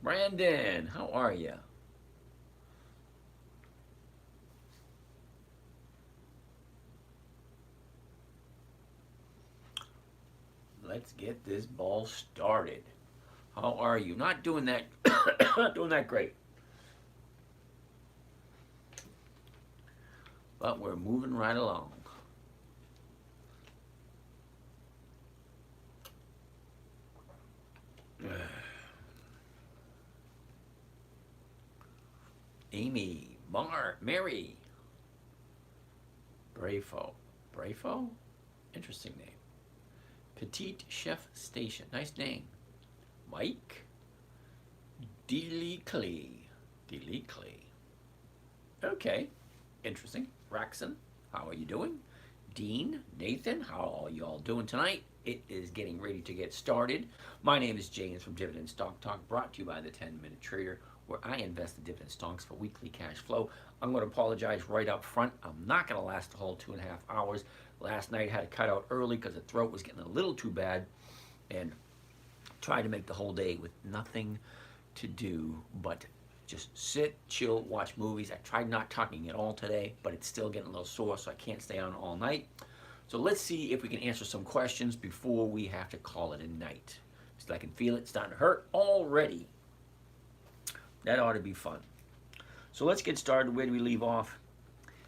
Brandon, how are you? Let's get this ball started. How are you? Not doing that not doing that great. But we're moving right along. Amy, Mary, Brafo. Brafo? Interesting name. Petite Chef Station. Nice name. Mike. Deleclee. Deleclee. Okay. Interesting. Raxon, how are you doing? Dean, Nathan, how are you all doing tonight? It is getting ready to get started. My name is James from Dividend Stock Talk, brought to you by the 10-Minute Trader, where I invest in dividend stocks for weekly cash flow. I'm going to apologize right up front. I'm not going to last the whole 2.5 hours. Last night I had to cut out early because the throat was getting a little too bad, and tried to make the whole day with nothing to do but just sit, chill, watch movies. I tried not talking at all today, but it's still getting a little sore, so I can't stay on all night. So let's see if we can answer some questions before we have to call it a night. Just I can feel it starting to hurt already. That ought to be fun. So let's get started. Where do we leave off?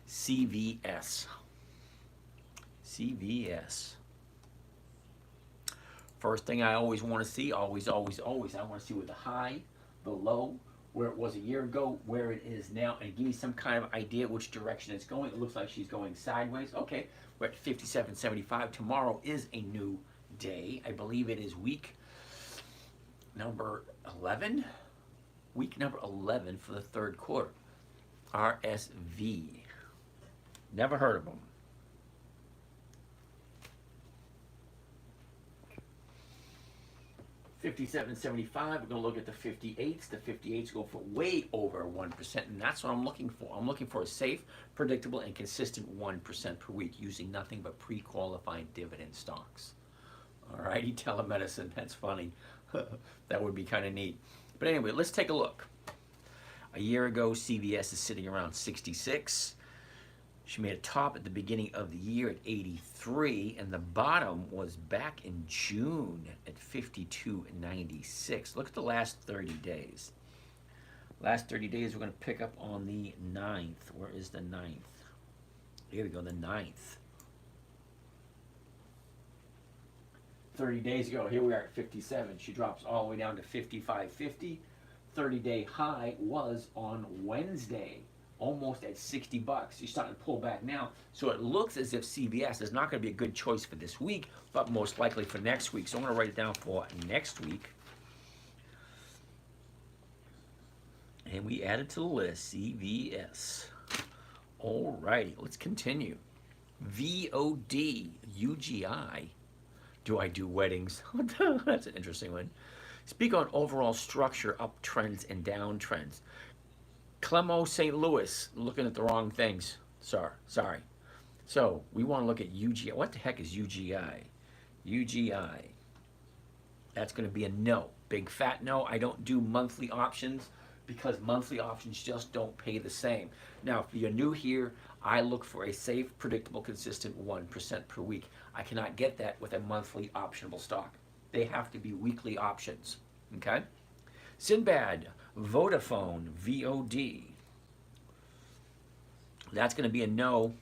CVS. CVS. First thing I always want to see, always, I want to see where the high, the low, where it was a year ago, where it is now, and give me some kind of idea which direction it's going. It looks like she's going sideways. Okay, we're at 57.75. Tomorrow is a new day. I believe it is week number 11. Week number 11 for the third quarter. RSV. Never heard of them. $57.75. We're going to look at the 58s. The 58s go for way over 1%, and that's what I'm looking for. I'm looking for a safe, predictable, and consistent 1% per week using nothing but pre-qualified dividend stocks. All righty, telemedicine. That's funny. That would be kind of neat. But anyway, let's take a look. A year ago, CVS is sitting around 66. She made a top at the beginning of the year at 83, and the bottom was back in June at 52.96. Look at the last 30 days. Last 30 days, we're going to pick up on the 9th. Where is the 9th? Here we go, the 9th. 30 days ago, here we are at 57. She drops all the way down to 55.50. 30-day high was on Wednesday, almost at 60 bucks. She's starting to pull back now. So it looks as if CVS is not going to be a good choice for this week, but most likely for next week. So I'm going to write it down for next week. And we add it to the list, CVS. All righty, let's continue. VOD, UGI. Do I do weddings? That's an interesting one. Speak on overall structure, uptrends and downtrends. Clemo St. Louis, looking at the wrong things. Sorry. So we want to look at UGI. What the heck is UGI? UGI. That's going to be a no. Big fat no. I don't do monthly options because monthly options just don't pay the same. Now, if you're new here, I look for a safe, predictable, consistent 1% per week. I cannot get that with a monthly optionable stock. They have to be weekly options. Okay? Sinbad, Vodafone, VOD. That's going to be a no.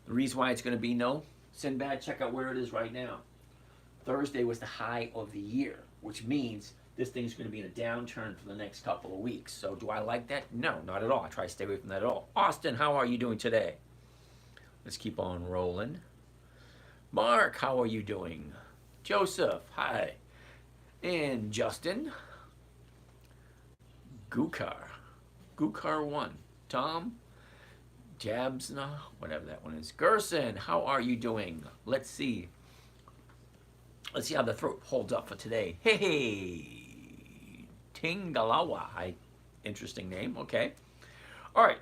The reason why it's going to be no, Sinbad, check out where it is right now. Thursday was the high of the year, which means this thing's going to be in a downturn for the next couple of weeks. So do I like that? No, not at all. I try to stay away from that at all. Austin, how are you doing today? Let's keep on rolling. Mark, how are you doing? Joseph, hi. And Justin. Gukar 1. Tom. Jabsna, whatever that one is. Gerson, how are you doing? Let's see. Let's see how the throat holds up for today. Hey, Tingalawa. Interesting name. Okay. All right.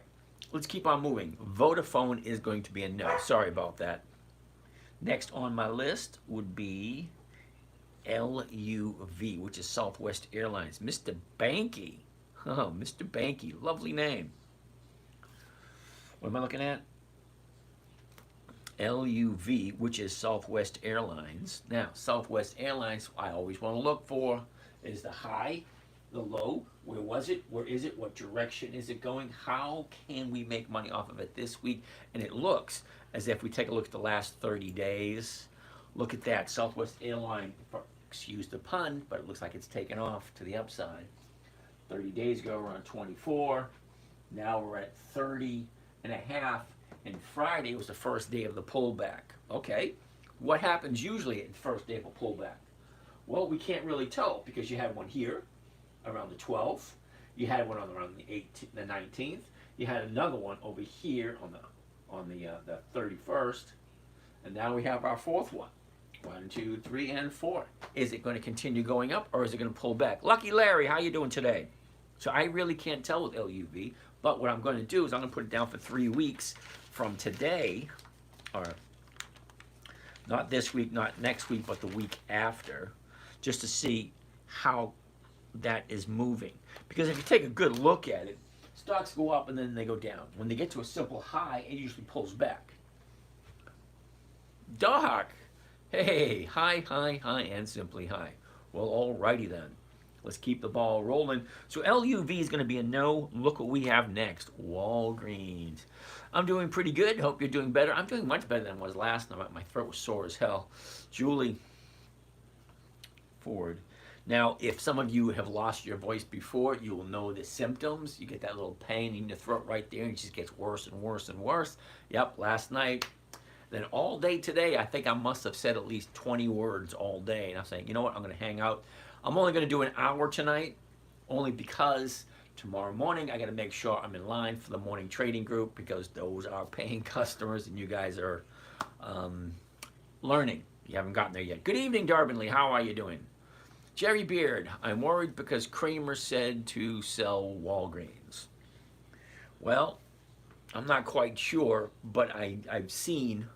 Let's keep on moving. Vodafone is going to be a no. Sorry about that. Next on my list would be LUV, which is Southwest Airlines. Mr. Banky. Oh, Mr. Banky. Lovely name. What am I looking at? LUV, which is Southwest Airlines. Now, Southwest Airlines, I always want to look for is the high, the low. Where was it? Where is it? What direction is it going? How can we make money off of it this week? And it looks as if we take a look at the last 30 days. Look at that. Southwest Airline, excuse the pun, but it looks like it's taken off to the upside. 30 days ago, we're on 24. Now we're at 30 and a half. And Friday was the first day of the pullback. Okay, what happens usually at the first day of a pullback? Well, we can't really tell because you had one here around the 12th. You had one around the 18th, the 19th. You had another one over here on the 31st. And now we have our fourth one. 1, 2, 3, and 4. Is it going to continue going up or is it going to pull back? Lucky Larry, how you doing today? So I really can't tell with LUV, but what I'm going to do is I'm going to put it down for 3 weeks from today, or not this week, not next week, but the week after, just to see how that is moving. Because if you take a good look at it, stocks go up and then they go down. When they get to a simple high, it usually pulls back. Doc, hey, high, and simply high. Well, alrighty then. Let's keep the ball rolling. So LUV is going to be a no. Look what we have next. Walgreens. I'm doing pretty good. Hope you're doing better. I'm doing much better than I was last night. My throat was sore as hell. Julie Ford. Now, if some of you have lost your voice before, you will know the symptoms. You get that little pain in your throat right there, and it just gets worse and worse and worse. Yep, last night. Then all day today, I think I must have said at least 20 words all day. And I'm saying, you know what, I'm going to hang out. I'm only going to do an hour tonight, only because tomorrow morning I got to make sure I'm in line for the morning trading group because those are paying customers and you guys are learning. You haven't gotten there yet. Good evening, Darbenley. How are you doing? Jerry Beard, I'm worried because Kramer said to sell Walgreens. Well, I'm not quite sure, but I've seen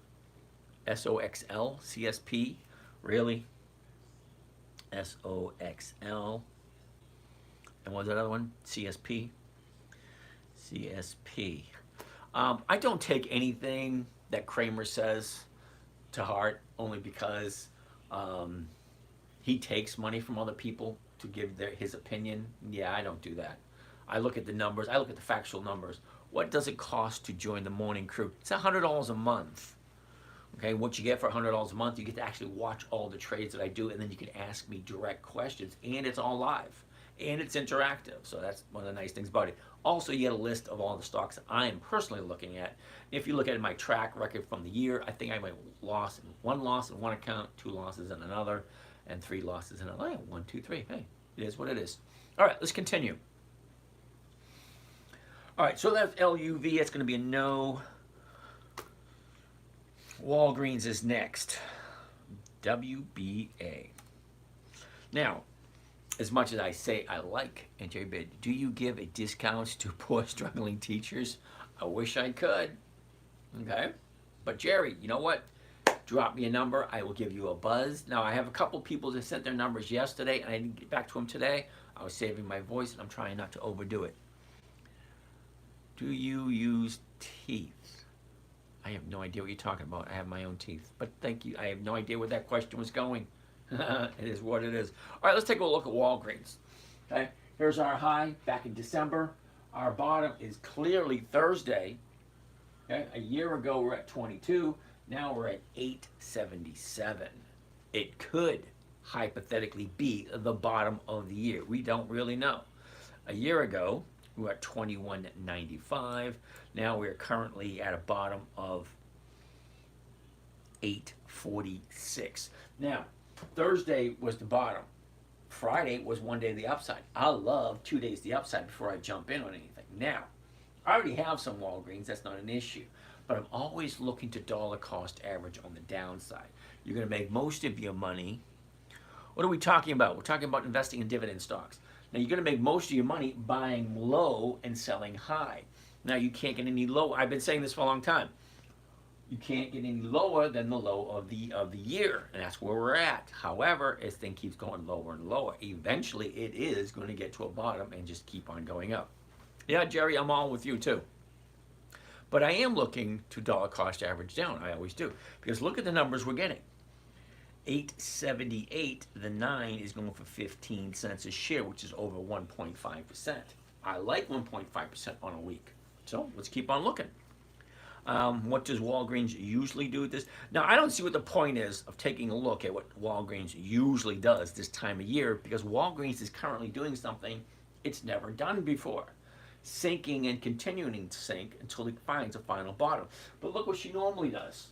SOXL, CSP, really? SOXL. And what's that other one? CSP. CSP. I don't take anything that Kramer says to heart, only because he takes money from other people to give his opinion. Yeah, I don't do that. I look at the numbers. I look at the factual numbers. What does it cost to join the morning crew? It's $100 a month. Okay, what you get for $100 a month, you get to actually watch all the trades that I do, and then you can ask me direct questions, and it's all live, and it's interactive. So that's one of the nice things about it. Also, you get a list of all the stocks that I am personally looking at. If you look at my track record from the year, I think I might one loss in one account, 2 losses in another, and 3 losses in another. 1, 2, 3. Hey, it is what it is. All right, let's continue. All right, so that's LUV. It's going to be a no. Walgreens is next. WBA. Now, as much as I say I like NJ, do you give a discount to poor struggling teachers? I wish I could. Okay? But Jerry, you know what? Drop me a number. I will give you a buzz. Now, I have a couple people that sent their numbers yesterday, and I didn't get back to them today. I was saving my voice, and I'm trying not to overdo it. Do you use teeth? I have no idea what you're talking about. I have my own teeth. But thank you. I have no idea where that question was going. It is what it is. All right, let's take a look at Walgreens. Okay, here's our high back in December. Our bottom is clearly Thursday. Okay, a year ago we're at 22. Now we're at 877. It could hypothetically be the bottom of the year. We don't really know. A year ago, we were at 21.95. Now we're currently at a bottom of 846. Now, Thursday was the bottom. Friday was one day the upside. I love 2 days the upside before I jump in on anything. Now, I already have some Walgreens. That's not an issue. But I'm always looking to dollar cost average on the downside. You're going to make most of your money. What are we talking about? We're talking about investing in dividend stocks. Now, you're going to make most of your money buying low and selling high. Now, you can't get any low. I've been saying this for a long time. You can't get any lower than the low of the year, and that's where we're at. However, as thing keeps going lower and lower, eventually it is going to get to a bottom and just keep on going up. Yeah, Jerry, I'm all with you too. But I am looking to dollar cost average down. I always do, because look at the numbers we're getting. 878, the 9 is going for 15 cents a share, which is over 1.5%. I like 1.5% on a week. So let's keep on looking. What does Walgreens usually do with this? Now, I don't see what the point is of taking a look at what Walgreens usually does this time of year, because Walgreens is currently doing something it's never done before. Sinking and continuing to sink until it finds a final bottom. But look what she normally does.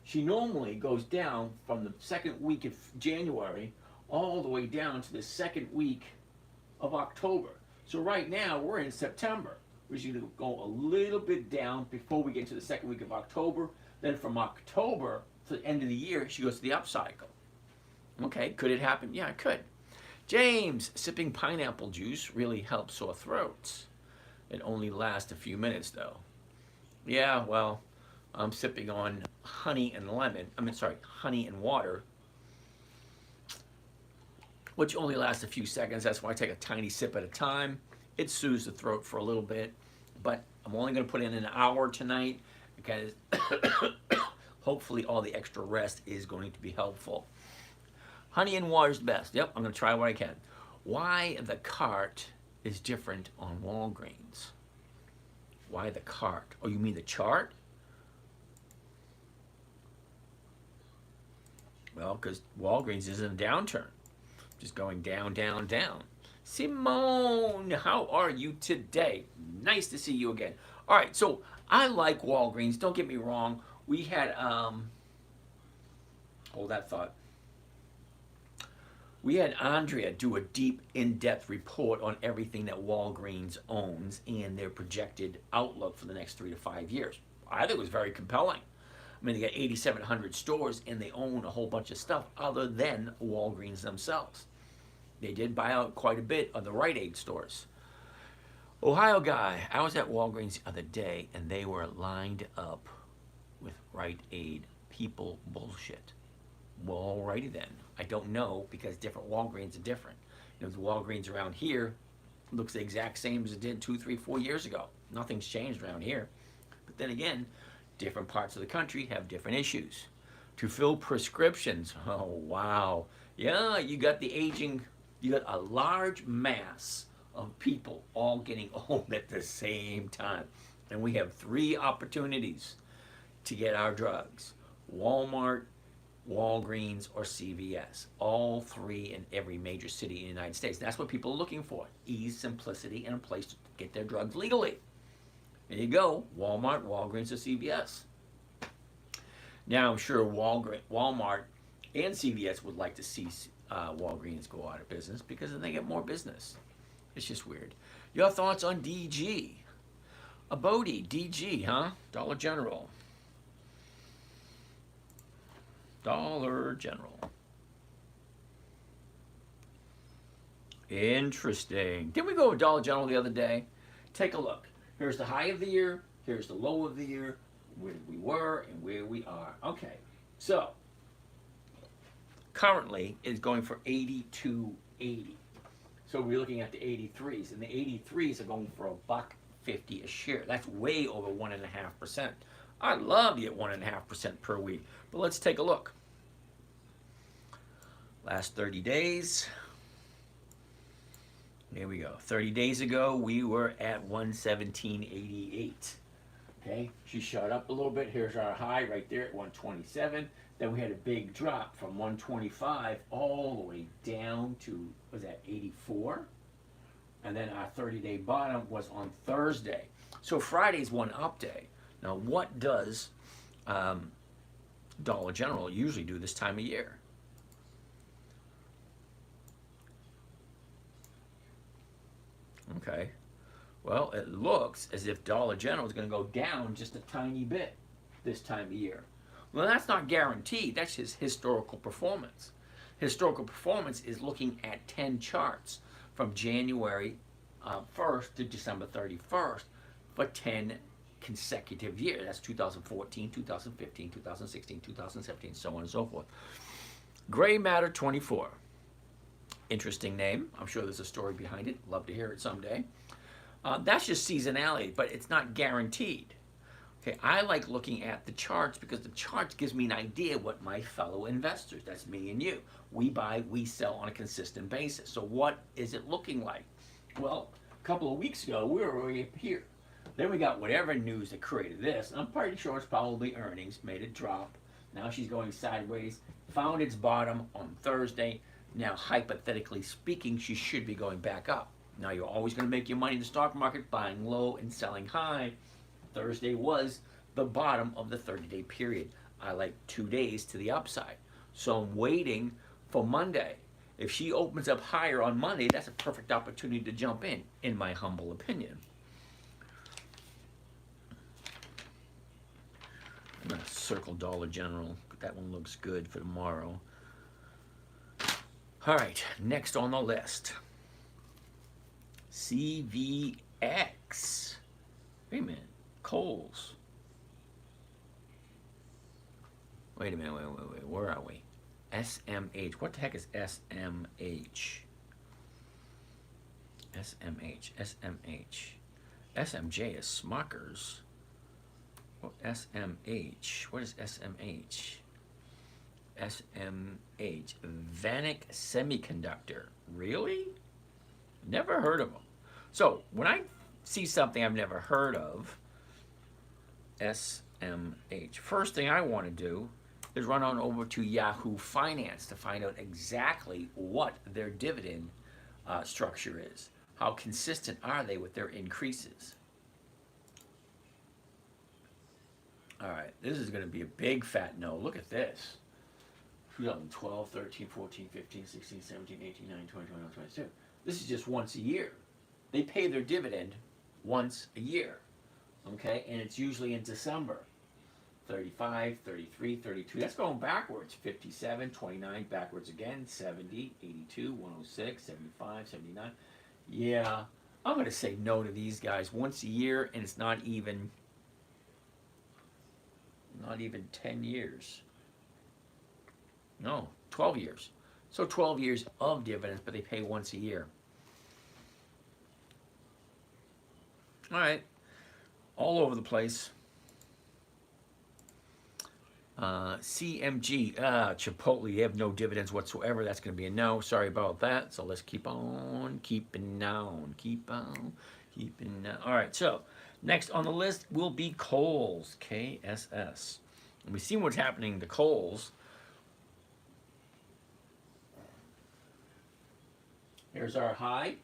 She normally goes down from the second week of January all the way down to the second week of October. So right now we're in September. We're going to go a little bit down before we get to the second week of October. Then from October to the end of the year, she goes to the upcycle. Okay, could it happen? Yeah, it could. James, sipping pineapple juice really helps sore throats. It only lasts a few minutes though. Yeah, well, I'm sipping on honey and honey and water, which only lasts a few seconds. That's why I take a tiny sip at a time. It soothes the throat for a little bit, but I'm only going to put in an hour tonight because hopefully all the extra rest is going to be helpful. Honey and water is the best. Yep, I'm going to try what I can. Why the cart is different on Walgreens? Why the cart? Oh, you mean the chart? Well, because Walgreens is in a downturn. Just going down, down, down. Simone, how are you today? Nice to see you again. All right, so I like Walgreens. Don't get me wrong. We had, hold that thought. We had Andrea do a deep, in-depth report on everything that Walgreens owns and their projected outlook for the next 3 to 5 years. I think it was very compelling. I mean, they got 8,700 stores and they own a whole bunch of stuff other than Walgreens themselves. They did buy out quite a bit of the Rite Aid stores. Ohio guy, I was at Walgreens the other day and they were lined up with Rite Aid people bullshit. Well, alrighty then. I don't know because different Walgreens are different. You know, the Walgreens around here looks the exact same as it did 2, 3, 4 years ago. Nothing's changed around here. But then again, different parts of the country have different issues. To fill prescriptions, oh wow. Yeah, you got the aging, you got a large mass of people all getting old at the same time. And we have 3 opportunities to get our drugs. Walmart, Walgreens, or CVS. All 3 in every major city in the United States. That's what people are looking for. Ease, simplicity, and a place to get their drugs legally. There you go. Walmart, Walgreens, or CVS. Now, I'm sure Walmart and CVS would like to see Walgreens go out of business because then they get more business. It's just weird. Your thoughts on DG? A Bodie, DG, huh? Dollar General. Dollar General. Interesting. Didn't we go with Dollar General the other day? Take a look. Here's the high of the year. Here's the low of the year. Where we were and where we are. Okay. So, currently it's going for 82.80. So we're looking at the 83s. And the 83s are going for $1.50 a share. That's way over 1.5%. I'd love to get 1.5% per week. But let's take a look. Last 30 days. There we go. 30 days ago, we were at 117.88. Okay, she shot up a little bit. Here's our high right there at 127. Then we had a big drop from 125 all the way down to, was that 84? And then our 30-day bottom was on Thursday. So Friday's one up day. Now, what does Dollar General usually do this time of year? Okay. Well, it looks as if Dollar General is going to go down just a tiny bit this time of year. Well, that's not guaranteed. That's his historical performance. Historical performance is looking at 10 charts from January 1st to December 31st for 10 consecutive year. That's 2014, 2015, 2016, 2017, so on and so forth. Gray Matter 24. Interesting name. I'm sure there's a story behind it. Love to hear it someday. That's just seasonality, but it's not guaranteed. Okay, I like looking at the charts because the charts gives me an idea what my fellow investors, that's me and you, we buy, we sell on a consistent basis. So what is it looking like? Well, a couple of weeks ago, we were already up here. Then we got whatever news that created this. I'm pretty sure it's probably earnings, made it drop. Now she's going sideways, found its bottom on Thursday. Now, hypothetically speaking, she should be going back up. Now, you're always going to make your money in the stock market buying low and selling high. Thursday was the bottom of the 30-day period. I like 2 days to the upside. So I'm waiting for Monday. If she opens up higher on Monday, that's a perfect opportunity to jump in my humble opinion. I'm going to circle Dollar General. That one looks good for tomorrow. All right, next on the list. CVX. Wait a minute. Kohls. Wait a minute. Wait. Where are we? SMH. What the heck is SMH? SMH. SMJ is Smuckers. Well, SMH. What is SMH? SMH. Vanik Semiconductor. Really? Never heard of them. So when I see something I've never heard of, SMH, first thing I want to do is run on over to Yahoo Finance to find out exactly what their dividend structure is. How consistent are they with their increases? All right, this is going to be a big fat no. Look at this. 2012, 13, 14, 15, 16, 17, 18, 19, 20, 21, 22. This is just once a year. They pay their dividend once a year, okay? And it's usually in December. 35, 33, 32. That's going backwards. 57, 29, backwards again. 70, 82, 106, 75, 79. Yeah, I'm going to say no to these guys once a year, and it's not even 10 years. No, 12 years. So 12 years of dividends, but they pay once a year. All right, all over the place. CMG, Chipotle, they have no dividends whatsoever. That's going to be a no. Sorry about that. So let's keep on keeping on. Keep on keeping on. All right, so next on the list will be Kohls, KSS. And we see what's happening to Kohls. Here's our high.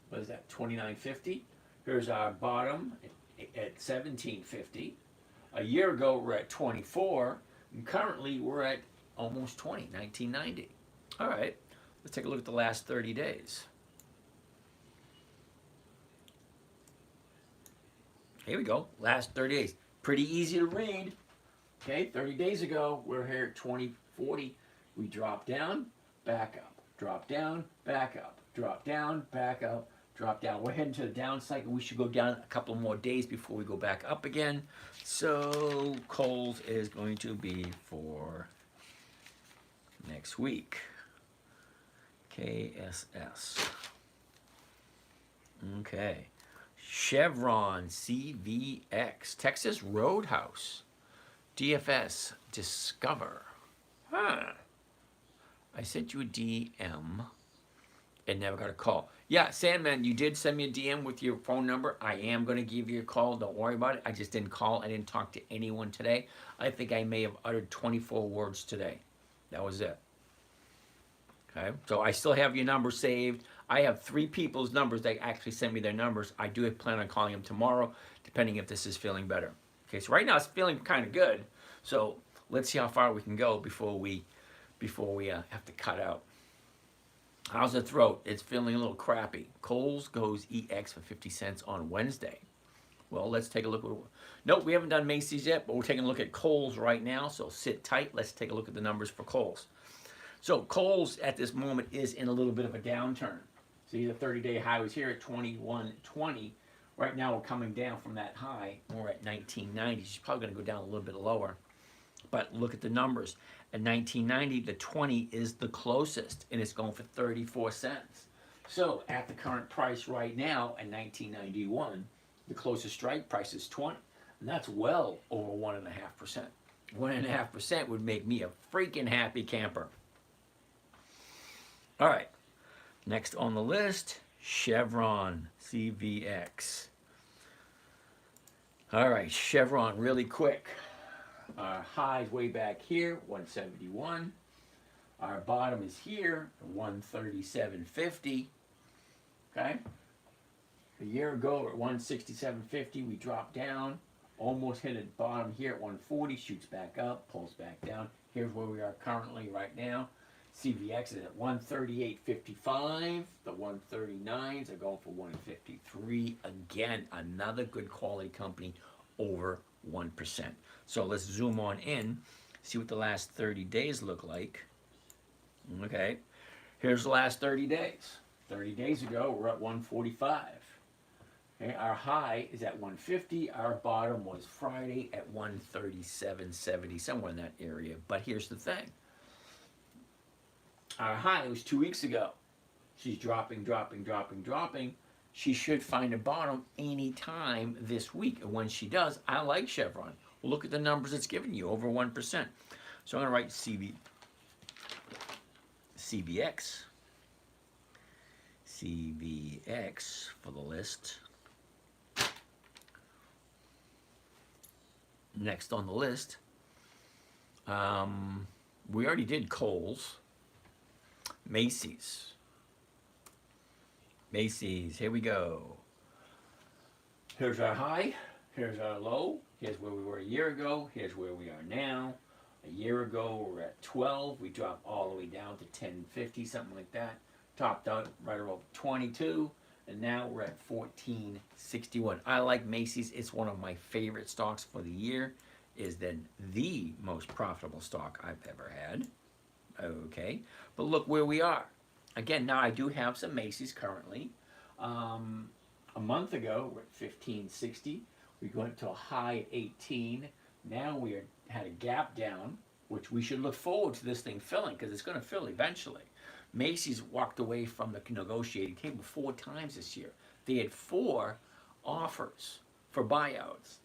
What is that? 29.50. Here's our bottom at 17.50. A year ago, we're at 24, and currently we're at almost 20, 19.90. All right, let's take a look at the last 30 days. Here we go, last 30 days. Pretty easy to read. Okay, 30 days ago, we're here at 20.40. We drop down, back up, drop down, back up, drop down, back up, drop down. We're heading to the down cycle. We should go down a couple more days before we go back up again. So Kohls is going to be for next week. KSS. Okay. Chevron, CVX, Texas Roadhouse, DFS, Discover. Huh. I sent you a DM and never got a call. Yeah, Sandman, you did send me a DM with your phone number. I am going to give you a call. Don't worry about it. I just didn't call. I didn't talk to anyone today. I think I may have uttered 24 words today. That was it. Okay, so I still have your number saved. I have 3 people's numbers that actually sent me their numbers. I do plan on calling them tomorrow, depending if this is feeling better. Okay, so right now it's feeling kind of good. So let's see how far we can go before we have to cut out. How's the throat? It's feeling a little crappy. Kohls goes EX for 50 cents on Wednesday. Well, let's take a look. Nope, we haven't done Macy's yet, but we're taking a look at Kohls right now. So sit tight. Let's take a look at the numbers for Kohls. So Kohls at this moment is in a little bit of a downturn. See, the 30-day high was here at 21.20. Right now we're coming down from that high. We're at 1990. She's probably going to go down a little bit lower. But look at the numbers. At 1990, the 20 is the closest, and it's going for 34 cents. So at the current price right now, at 1991, the closest strike price is 20. And that's well over 1.5%. 1.5% would make me a freaking happy camper. All right. Next on the list, Chevron, CVX. All right, Chevron, really quick. Our high's way back here, 171. Our bottom is here, 137.50. Okay? A year ago, at 167.50, we dropped down, almost hit a bottom here at 140, shoots back up, pulls back down. Here's where we are currently right now. CVX is at 138.55. The 139s are going for 153. Again, another good quality company, over 1%. So let's zoom on in, see what the last 30 days look like. Okay, here's the last 30 days. 30 days ago, we're at 145. Okay, our high is at 150. Our bottom was Friday at 137.70, somewhere in that area. But here's the thing. Our high was 2 weeks ago. She's dropping. She should find a bottom anytime this week. And when she does, I like Chevron. Well, look at the numbers it's giving you, over 1%. So I'm going to write CVX for the list. Next on the list, we already did Kohls. Macy's, here we go. Here's our high, here's our low, here's where we were a year ago, here's where we are now. A year ago we were at 12, we dropped all the way down to 10.50, something like that. Topped out right around 22, and now we're at 14.61. I like Macy's, it's one of my favorite stocks for the year. Is then the most profitable stock I've ever had. Okay, but look where we are. Again, now I do have some Macy's currently. A month ago, we're at 15.60. We went to a high at 18. Now we had a gap down, which we should look forward to this thing filling, because it's going to fill eventually. Macy's walked away from the negotiating table 4 times this year. They had 4 offers for buyouts.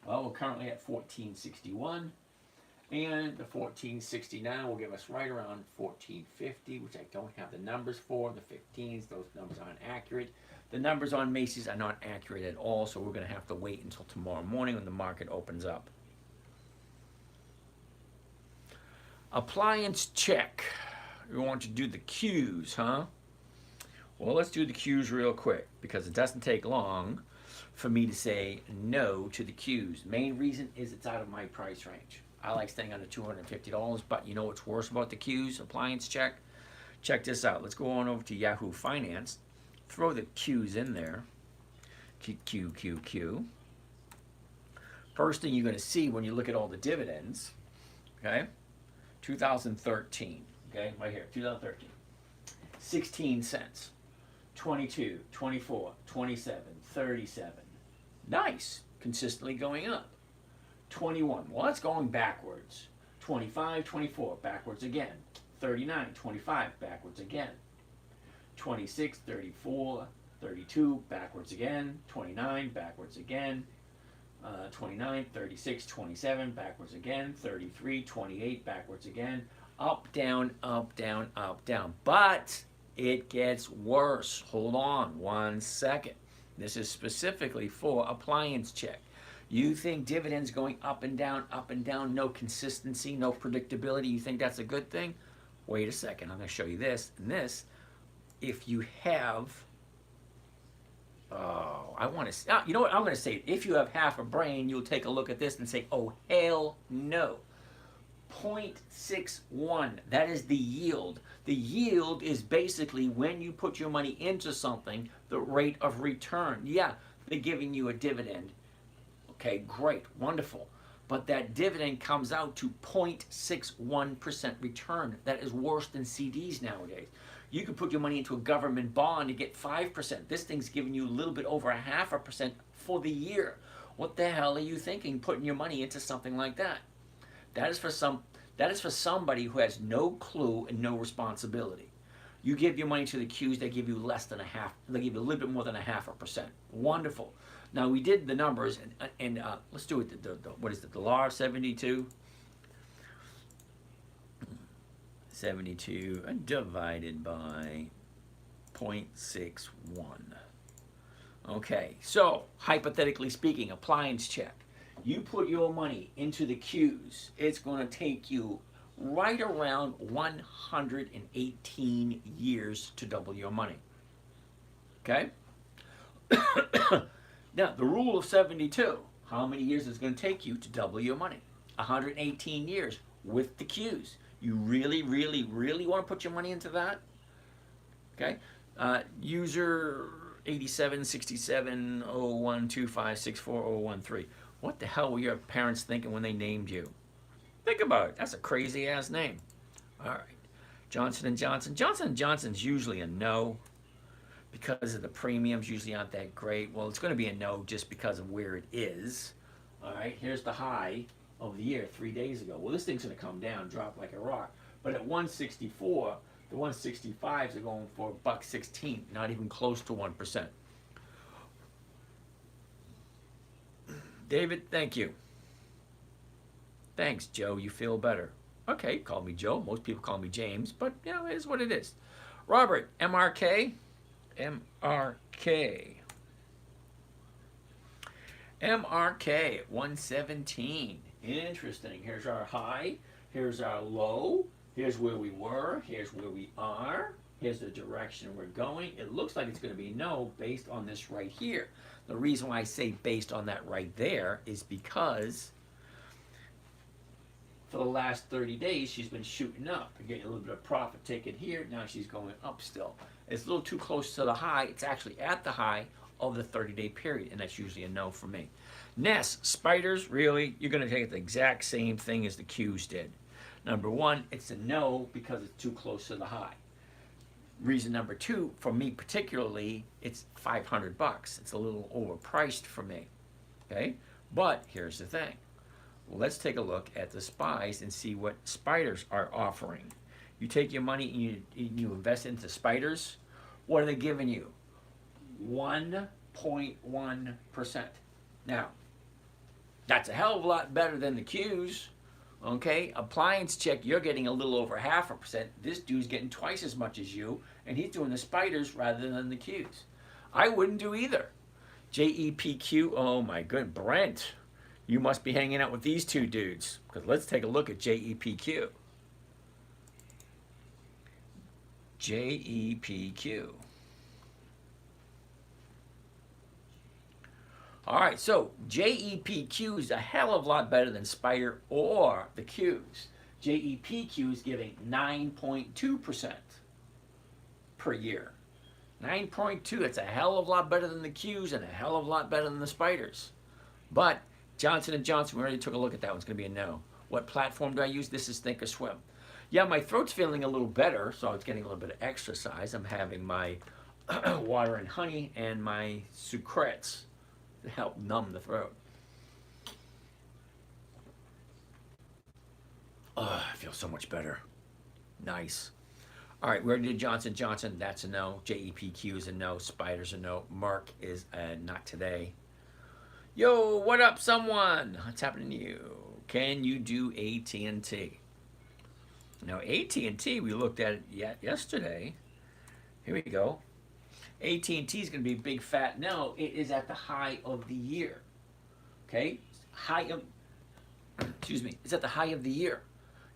Well, we're currently at 14.61. And the 14.69 will give us right around 14.50, which I don't have the numbers for. The 15s, those numbers aren't accurate. The numbers on Macy's are not accurate at all, so we're going to have to wait until tomorrow morning when the market opens up. Appliance check. We want to do the Qs, huh? Well, let's do the Qs real quick, because it doesn't take long for me to say no to the Qs. Main reason is it's out of my price range. I like staying under $250, but you know what's worse about the Qs, appliance check? Check this out. Let's go on over to Yahoo Finance. Throw the Qs in there. Q. First thing you're going to see when you look at all the dividends, okay? 2013, okay, right here, 2013. 16 cents, 22, 24, 27, 37. Nice, consistently going up. 21, well, that's going backwards. 25, 24, backwards again. 39, 25, backwards again. 26, 34, 32, backwards again. 29, backwards again. 29, 36, 27, backwards again. 33, 28, backwards again. Up, down, up, down, up, down. But it gets worse. Hold on 1 second. This is specifically for appliance check. You think dividends going up and down, no consistency, no predictability, you think that's a good thing? Wait a second, I'm going to show you this. And this, if you have, you know what, I'm going to say, if you have half a brain, you'll take a look at this and say, oh, hell no. 0.61, that is the yield. The yield is basically when you put your money into something, the rate of return. Yeah, they're giving you a dividend. Okay, great, wonderful. but that dividend comes out to 0.61% return. That is worse than CDs nowadays. You could put your money into a government bond and get 5%. This thing's giving you a little bit over 0.5% for the year. What the hell are you thinking putting your money into something like that? That is for somebody who has no clue and no responsibility. You give your money to the Qs, they give you less than a half. They give you a little bit more than 0.5%. Wonderful. Now we did the numbers, and let's do it. What is it? The law of 72. 72 divided by 0.61. Okay, so hypothetically speaking, appliance check. You put your money into the Qs, it's going to take you right around 118 years to double your money. Okay? Now, the rule of 72, how many years is it going to take you to double your money? 118 years with the Qs. You really, really, really want to put your money into that? Okay? User 87670125640013. What the hell were your parents thinking when they named you? Think about it. That's a crazy ass name. All right. Johnson & Johnson. Johnson & Johnson's usually a no because of the premiums usually aren't that great. Well, it's going to be a no just because of where it is. All right. Here's the high of the year 3 days ago. Well, this thing's going to come down, drop like a rock. But at 164, the 165s are going for $1.16, not even close to 1%. David, thank you. Thanks, Joe. You feel better. Okay, call me Joe. Most people call me James, but you know, it is what it is. Robert, MRK. MRK at 117. Interesting. Here's our high. Here's our low. Here's where we were. Here's where we are. Here's the direction we're going. It looks like it's going to be no based on this right here. The reason why I say based on that right there is because for the last 30 days, she's been shooting up and getting a little bit of profit taken here. Now she's going up still. It's a little too close to the high. It's actually at the high of the 30-day period, and that's usually a no for me. Ness, spiders, really? You're going to take the exact same thing as the Qs did. Number one, it's a no because it's too close to the high. Reason number two, for me particularly, it's $500. It's a little overpriced for me. Okay? But here's the thing. Let's take a look at the SPYs and see what spiders are offering. You take your money and you invest into spiders. What are they giving you? 1.1%. Now, that's a hell of a lot better than the Qs. Okay, appliance check, you're getting a little over 0.5%. This dude's getting twice as much as you, and he's doing the spiders rather than the Qs. I wouldn't do either. JEPQ, oh my good, Brent, you must be hanging out with these two dudes, because let's take a look at JEPQ. JEPQ. All right, so JEPQ is a hell of a lot better than Spider or the Qs. JEPQ is giving 9.2% per year. 9.2, that's a hell of a lot better than the Qs and a hell of a lot better than the Spiders. But Johnson & Johnson, we already took a look at that one. It's going to be a no. What platform do I use? This is Thinkorswim. Yeah, my throat's feeling a little better, so it's getting a little bit of exercise. I'm having my water and honey and my sucrets to help numb the throat. Oh, I feel so much better. Nice. All right, we already did Johnson & Johnson. That's a no. JEPQ is a no. Spiders a no. Merck is a not today. Yo, what up, someone? What's happening to you? Can you do AT&T? Now, AT&T, we looked at it yesterday. Here we go. AT&T is going to be a big fat no. It is at the high of the year. Okay? It's at the high of the year.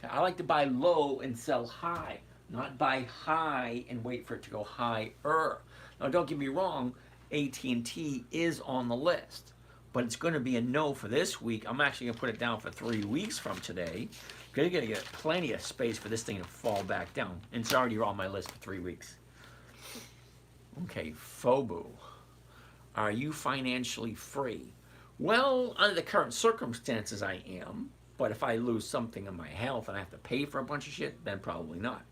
Okay? I like to buy low and sell high, not buy high and wait for it to go higher. Now, don't get me wrong, AT&T is on the list, but it's going to be a no for this week. I'm actually going to put it down for 3 weeks from today. You're going to get plenty of space for this thing to fall back down. And it's already on my list for 3 weeks. Okay, FOBU. Are you financially free? Well, under the current circumstances, I am. But if I lose something in my health and I have to pay for a bunch of shit, then probably not.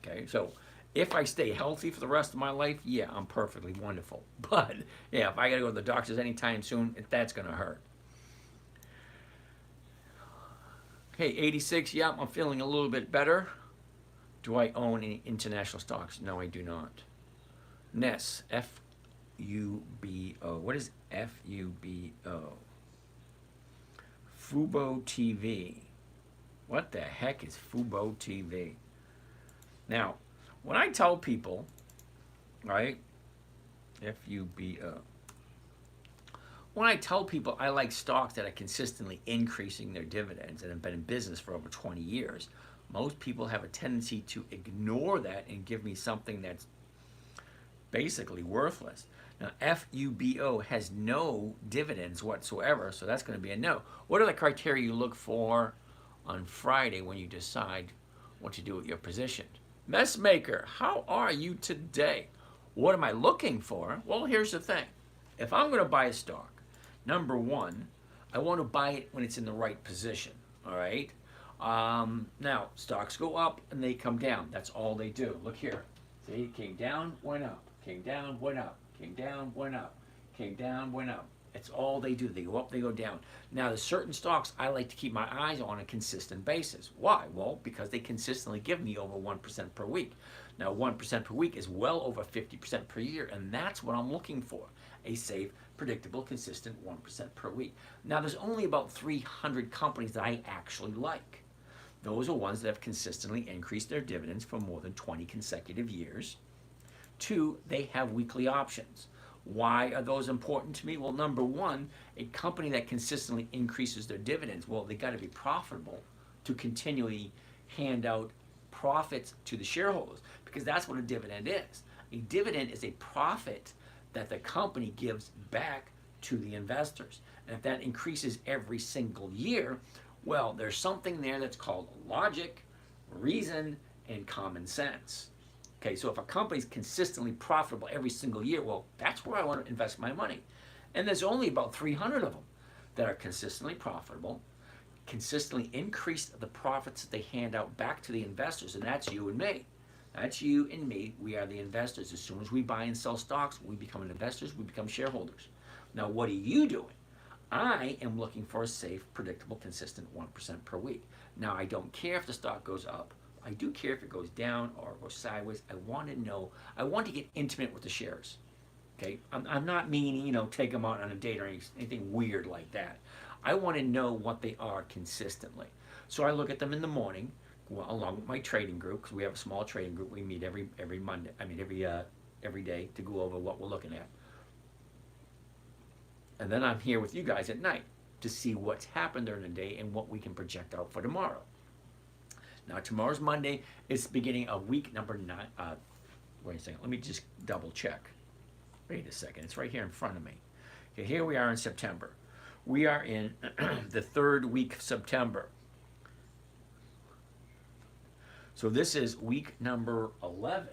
Okay, so if I stay healthy for the rest of my life, yeah, I'm perfectly wonderful. But yeah, if I gotta go to the doctors anytime soon, that's gonna hurt. Hey, 86, yeah, I'm feeling a little bit better. Do I own any international stocks? No, I do not. NES, Fubo. What is Fubo? Fubo TV. What the heck is Fubo TV? Now, when I tell people, right, Fubo, when I tell people I like stocks that are consistently increasing their dividends and have been in business for over 20 years, most people have a tendency to ignore that and give me something that's basically worthless. Now, Fubo has no dividends whatsoever, so that's going to be a no. What are the criteria you look for on Friday when you decide what to do with your position? Messmaker, how are you today? What am I looking for? Well, here's the thing. If I'm going to buy a stock, number one, I want to buy it when it's in the right position, all right? Now, stocks go up and they come down. That's all they do. Look here. See, it came down, went up, came down, went up, came down, went up, came down, went up. It's all they do. They go up, they go down. Now, there's certain stocks I like to keep my eyes on a consistent basis. Why? Well, because they consistently give me over 1% per week. Now, 1% per week is well over 50% per year, and that's what I'm looking for. A safe, predictable, consistent 1% per week. Now, there's only about 300 companies that I actually like. Those are ones that have consistently increased their dividends for more than 20 consecutive years. Two, they have weekly options. Why are those important to me? Well, number one, a company that consistently increases their dividends, well, they got to be profitable to continually hand out profits to the shareholders, because that's what a dividend is. A dividend is a profit that the company gives back to the investors. And if that increases every single year, well, there's something there that's called logic, reason, and common sense. Okay, so if a company's consistently profitable every single year, well, that's where I want to invest my money. And there's only about 300 of them that are consistently profitable, consistently increase the profits that they hand out back to the investors, and that's you and me. That's you and me. We are the investors. As soon as we buy and sell stocks, we become investors, we become shareholders. Now, what are you doing? I am looking for a safe, predictable, consistent 1% per week. Now, I don't care if the stock goes up. I do care if it goes down or goes sideways. I want to know. I want to get intimate with the shares. Okay, I'm not meaning, take them out on a date or anything weird like that. I want to know what they are consistently. So I look at them in the morning, along with my trading group, because we have a small trading group. We meet every Monday. Every day to go over what we're looking at. And then I'm here with you guys at night to see what's happened during the day and what we can project out for tomorrow. Now, tomorrow's Monday. It's the beginning of week number 9. Wait a second. Let me just double check. Wait a second. It's right here in front of me. Okay, here we are in September. We are in the 3rd week of September. So this is week number 11,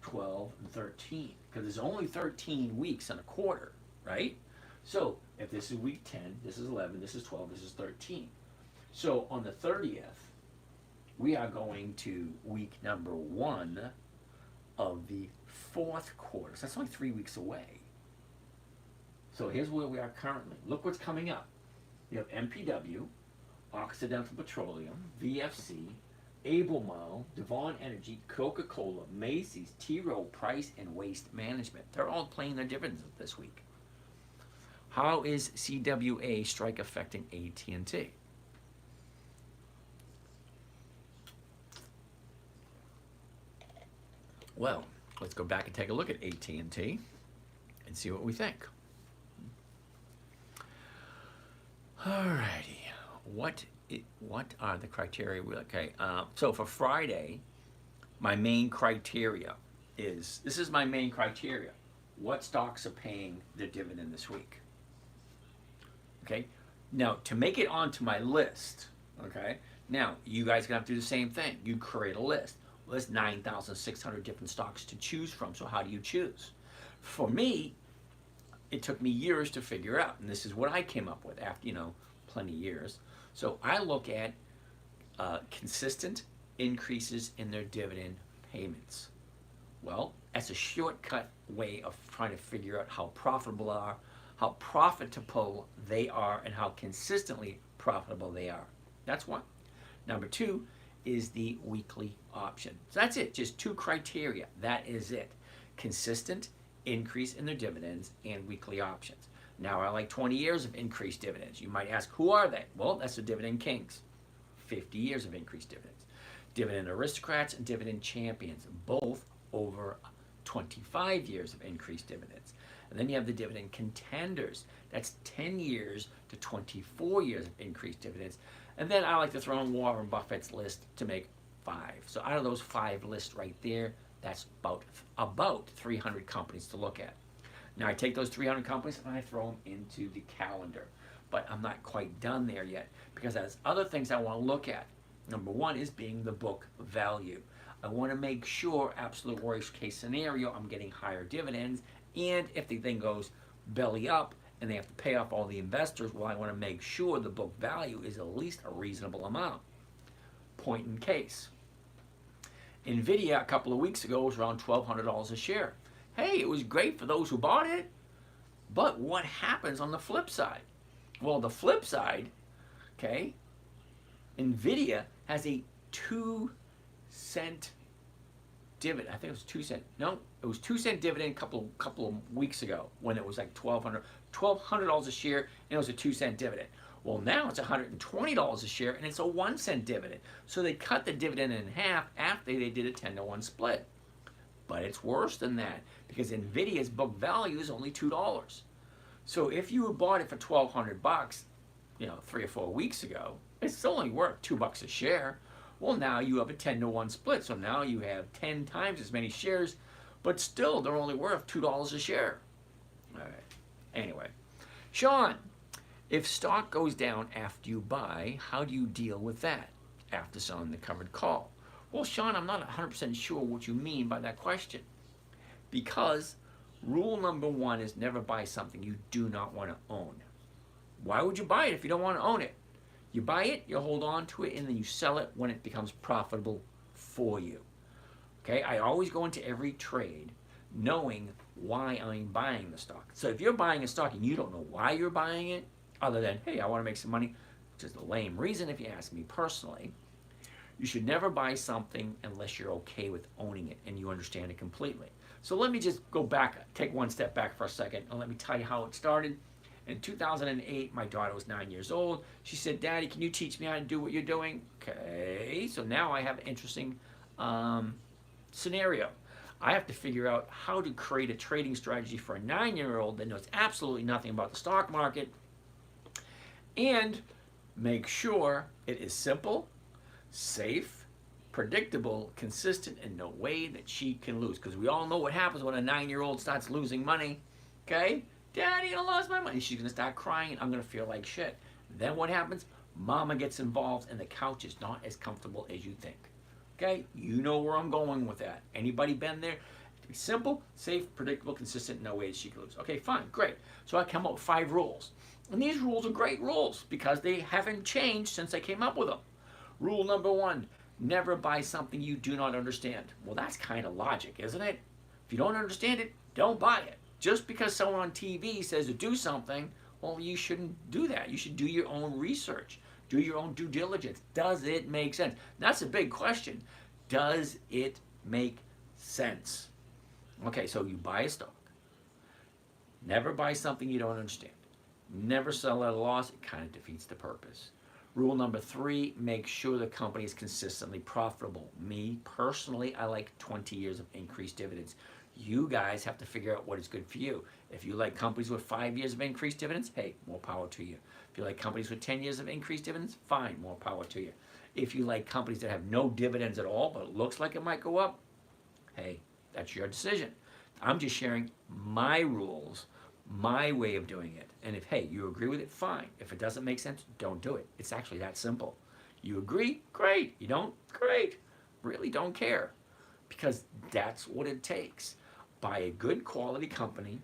12, and 13. Because there's only 13 weeks in a quarter, right? So if this is week 10, this is 11, this is 12, this is 13. So on the 30th, we are going to week number 1 of the 4th quarter. So that's only 3 weeks away. So here's where we are currently. Look what's coming up. You have MPW, Occidental Petroleum, VFC, Albemarle, Devon Energy, Coca-Cola, Macy's, T. Rowe Price, and Waste Management. They're all paying their dividends this week. How is CWA strike affecting AT&T? Well, let's go back and take a look at AT&T and see what we think. Alrighty, what are the criteria? Okay, so for Friday, my main criteria is, this is my main criteria. What stocks are paying their dividend this week? Okay, now to make it onto my list, okay, now you guys are gonna have to do the same thing. You create a list. Well, there's 9,600 different stocks to choose from, so how do you choose? For me, it took me years to figure out, and this is what I came up with after, plenty of years. So I look at consistent increases in their dividend payments. Well, that's a shortcut way of trying to figure out how profitable they are, and how consistently profitable they are. That's one. Number two is the weekly option. So that's it, just two criteria. That is it. Consistent increase in their dividends and weekly options. Now, I like 20 years of increased dividends. You might ask, who are they? Well, that's the Dividend Kings. 50 years of increased dividends. Dividend Aristocrats and Dividend Champions, both over 25 years of increased dividends. And then you have the Dividend Contenders. That's 10 years to 24 years of increased dividends. And then I like to throw in Warren Buffett's list to make 5. So out of those 5 lists right there, that's about 300 companies to look at. Now I take those 300 companies and I throw them into the calendar. But I'm not quite done there yet, because there's other things I want to look at. Number one is being the book value. I want to make sure, absolute worst case scenario, I'm getting higher dividends. And if the thing goes belly up and they have to pay off all the investors, well, I want to make sure the book value is at least a reasonable amount. Point in case. Nvidia a couple of weeks ago was around $1,200 a share. Hey, it was great for those who bought it. But what happens on the flip side? Well, the flip side, okay, Nvidia has a 2-cent dividend. I think it was 2 cent. No, it was 2-cent dividend a couple of weeks ago when it was like $1,200 a share, and it was a 2-cent dividend. Well, now it's $120 a share, and it's a 1-cent dividend. So they cut the dividend in half after they did a 10-to-1 split. But it's worse than that, because Nvidia's book value is only $2. So if you bought it for $1,200, 3 or 4 weeks ago, it's only worth $2 a share. Well, now you have a 10-to-1 split, so now you have 10 times as many shares, but still they're only worth $2 a share. All right. Anyway, Sean, if stock goes down after you buy, how do you deal with that after selling the covered call? Well, Sean, I'm not 100% sure what you mean by that question, because rule number 1 is never buy something you do not want to own. Why would you buy it if you don't want to own it? You buy it, you hold on to it, and then you sell it when it becomes profitable for you. Okay, I always go into every trade knowing why I'm buying the stock. So if you're buying a stock and you don't know why you're buying it, other than, hey, I want to make some money, which is a lame reason if you ask me personally, you should never buy something unless you're okay with owning it and you understand it completely. So let me just go back, take one step back for a second, and let me tell you how it started. In 2008, my daughter was 9 years old. She said, Daddy, can you teach me how to do what you're doing? Okay, so now I have an interesting scenario. I have to figure out how to create a trading strategy for a 9-year-old that knows absolutely nothing about the stock market, and make sure it is simple, safe, predictable, consistent, and no way that she can lose. Because we all know what happens when a 9-year-old starts losing money. Okay? Daddy, I lost my money. She's going to start crying, and I'm going to feel like shit. Then what happens? Mama gets involved, and the couch is not as comfortable as you think. Okay? You know where I'm going with that. Anybody been there? To be simple, safe, predictable, consistent, no way that she can lose. Okay, fine, great. So I come up with 5 rules. And these rules are great rules because they haven't changed since I came up with them. Rule number 1, never buy something you do not understand. Well, that's kind of logic, isn't it? If you don't understand it, don't buy it. Just because someone on TV says to do something, well, you shouldn't do that. You should do your own research. Do your own due diligence. Does it make sense? That's a big question. Does it make sense? Okay, so you buy a stock. Never buy something you don't understand. Never sell at a loss. It kind of defeats the purpose. Rule number 3, make sure the company is consistently profitable. Me, personally, I like 20 years of increased dividends. You guys have to figure out what is good for you. If you like companies with 5 years of increased dividends, hey, more power to you. If you like companies with 10 years of increased dividends, fine, more power to you. If you like companies that have no dividends at all, but it looks like it might go up, hey, that's your decision. I'm just sharing my rules, my way of doing it. And if, hey, you agree with it, fine. If it doesn't make sense, don't do it. It's actually that simple. You agree? Great. You don't? Great. Really don't care. Because that's what it takes. Buy a good quality company,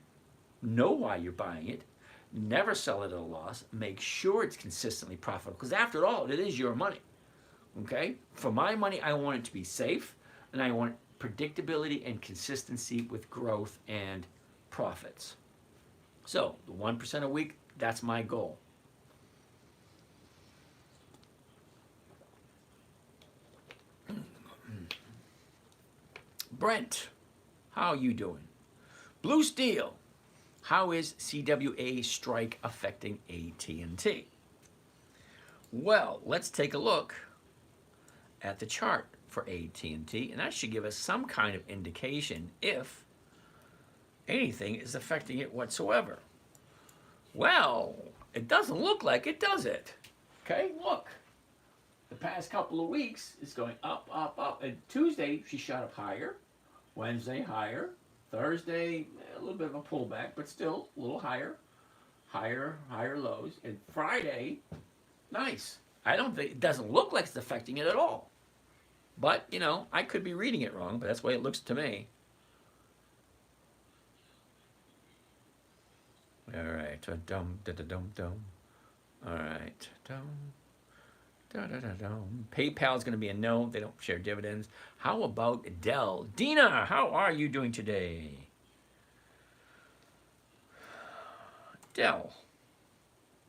know why you're buying it, never sell it at a loss, make sure it's consistently profitable, because after all, it is your money. Okay? For my money, I want it to be safe, and I want predictability and consistency with growth and profits. So, the 1% a week, that's my goal. Brent, how are you doing? Blue Steel, how is CWA strike affecting AT&T? Well, let's take a look at the chart for AT&T, and that should give us some kind of indication if anything is affecting it whatsoever. Well, it doesn't look like it, does it? Okay, look. The past couple of weeks, it's going up, up, up. And Tuesday, she shot up higher. Wednesday, higher. Thursday, a little bit of a pullback, but still a little higher. Higher lows. And Friday, nice. I don't think, it doesn't look like it's affecting it at all. But, you know, I could be reading it wrong, but that's the way it looks to me. All right. Dum, da, da, dum, dum. All right. Dum. PayPal is going to be a no. They don't share dividends. How about Dell? Dina, how are you doing today? Dell.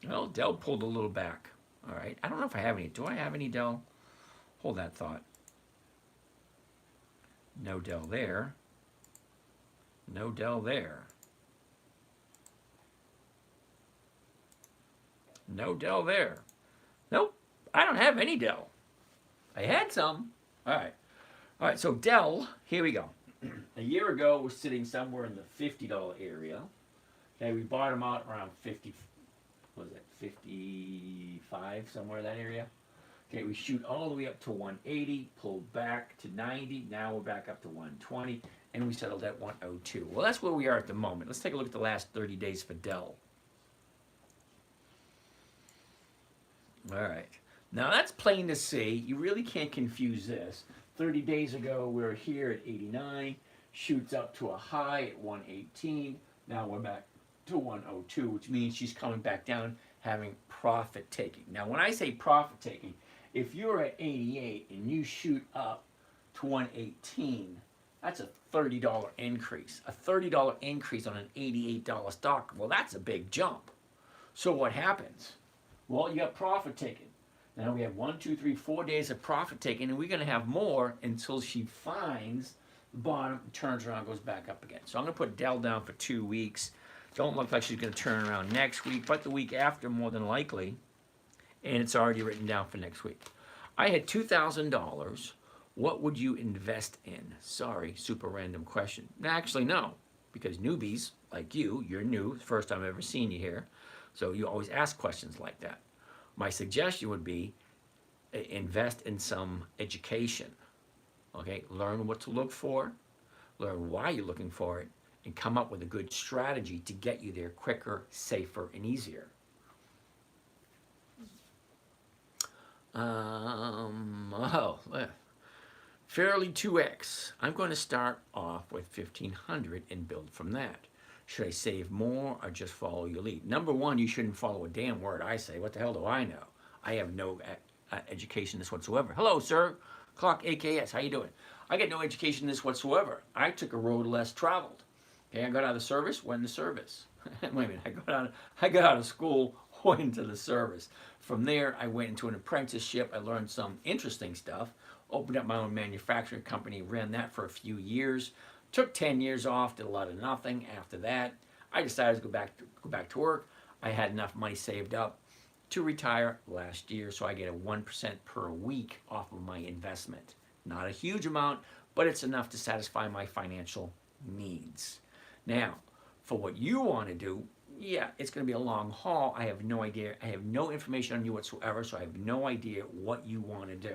Well, Dell pulled a little back. All right. I don't know if I have any. Do I have any Dell? Hold that thought. No Dell there. No Dell there. No Dell there. Nope. I don't have any Dell. I had some. All right, so Dell, here we go. A year ago, we're sitting somewhere in the $50 area. Okay, we bought them out around 50, what was it, 55, somewhere in that area. Okay, we shoot all the way up to 180, pulled back to 90, now we're back up to 120, and we settled at 102. Well, that's where we are at the moment. Let's take a look at the last 30 days for Dell. All right. Now that's plain to see. You really can't confuse this. 30 days ago, we were here at 89, shoots up to a high at 118. Now we're back to 102, which means she's coming back down, having profit taking. Now, when I say profit taking, if you're at 88 and you shoot up to 118, that's a $30 increase. A $30 increase on an $88 stock. Well, that's a big jump. So what happens? Well, you got profit taking. Now we have 1, 2, 3, 4 days of profit taking, and we're going to have more until she finds the bottom, turns around, goes back up again. So I'm going to put Dell down for 2 weeks. Don't look like she's going to turn around next week, but the week after more than likely, and it's already written down for next week. I had $2,000. What would you invest in? Sorry, super random question. Actually, no, because newbies like you, you're new, first time I've ever seen you here, so you always ask questions like that. My suggestion would be invest in some education. Okay, learn what to look for, learn why you're looking for it, and come up with a good strategy to get you there quicker, safer, and easier. Fairly 2x. I'm going to start off with 1,500 and build from that. Should I save more or just follow your lead? Number one, you shouldn't follow a damn word I say. What the hell do I know? I have no education in this whatsoever. Hello, sir. Clock AKS. How you doing? I get no education in this whatsoever. I took a road less traveled. Okay, I got out of service, went into service. Wait a minute. I got out of school, went into the service. From there, I went into an apprenticeship. I learned some interesting stuff. Opened up my own manufacturing company. Ran that for a few years. Took 10 years off, did a lot of nothing. After that, I decided to go back to work. I had enough money saved up to retire last year, so I get a 1% per week off of my investment. Not a huge amount, but it's enough to satisfy my financial needs. Now, for what you want to do, yeah, it's going to be a long haul. I have no idea. I have no information on you whatsoever, so I have no idea what you want to do.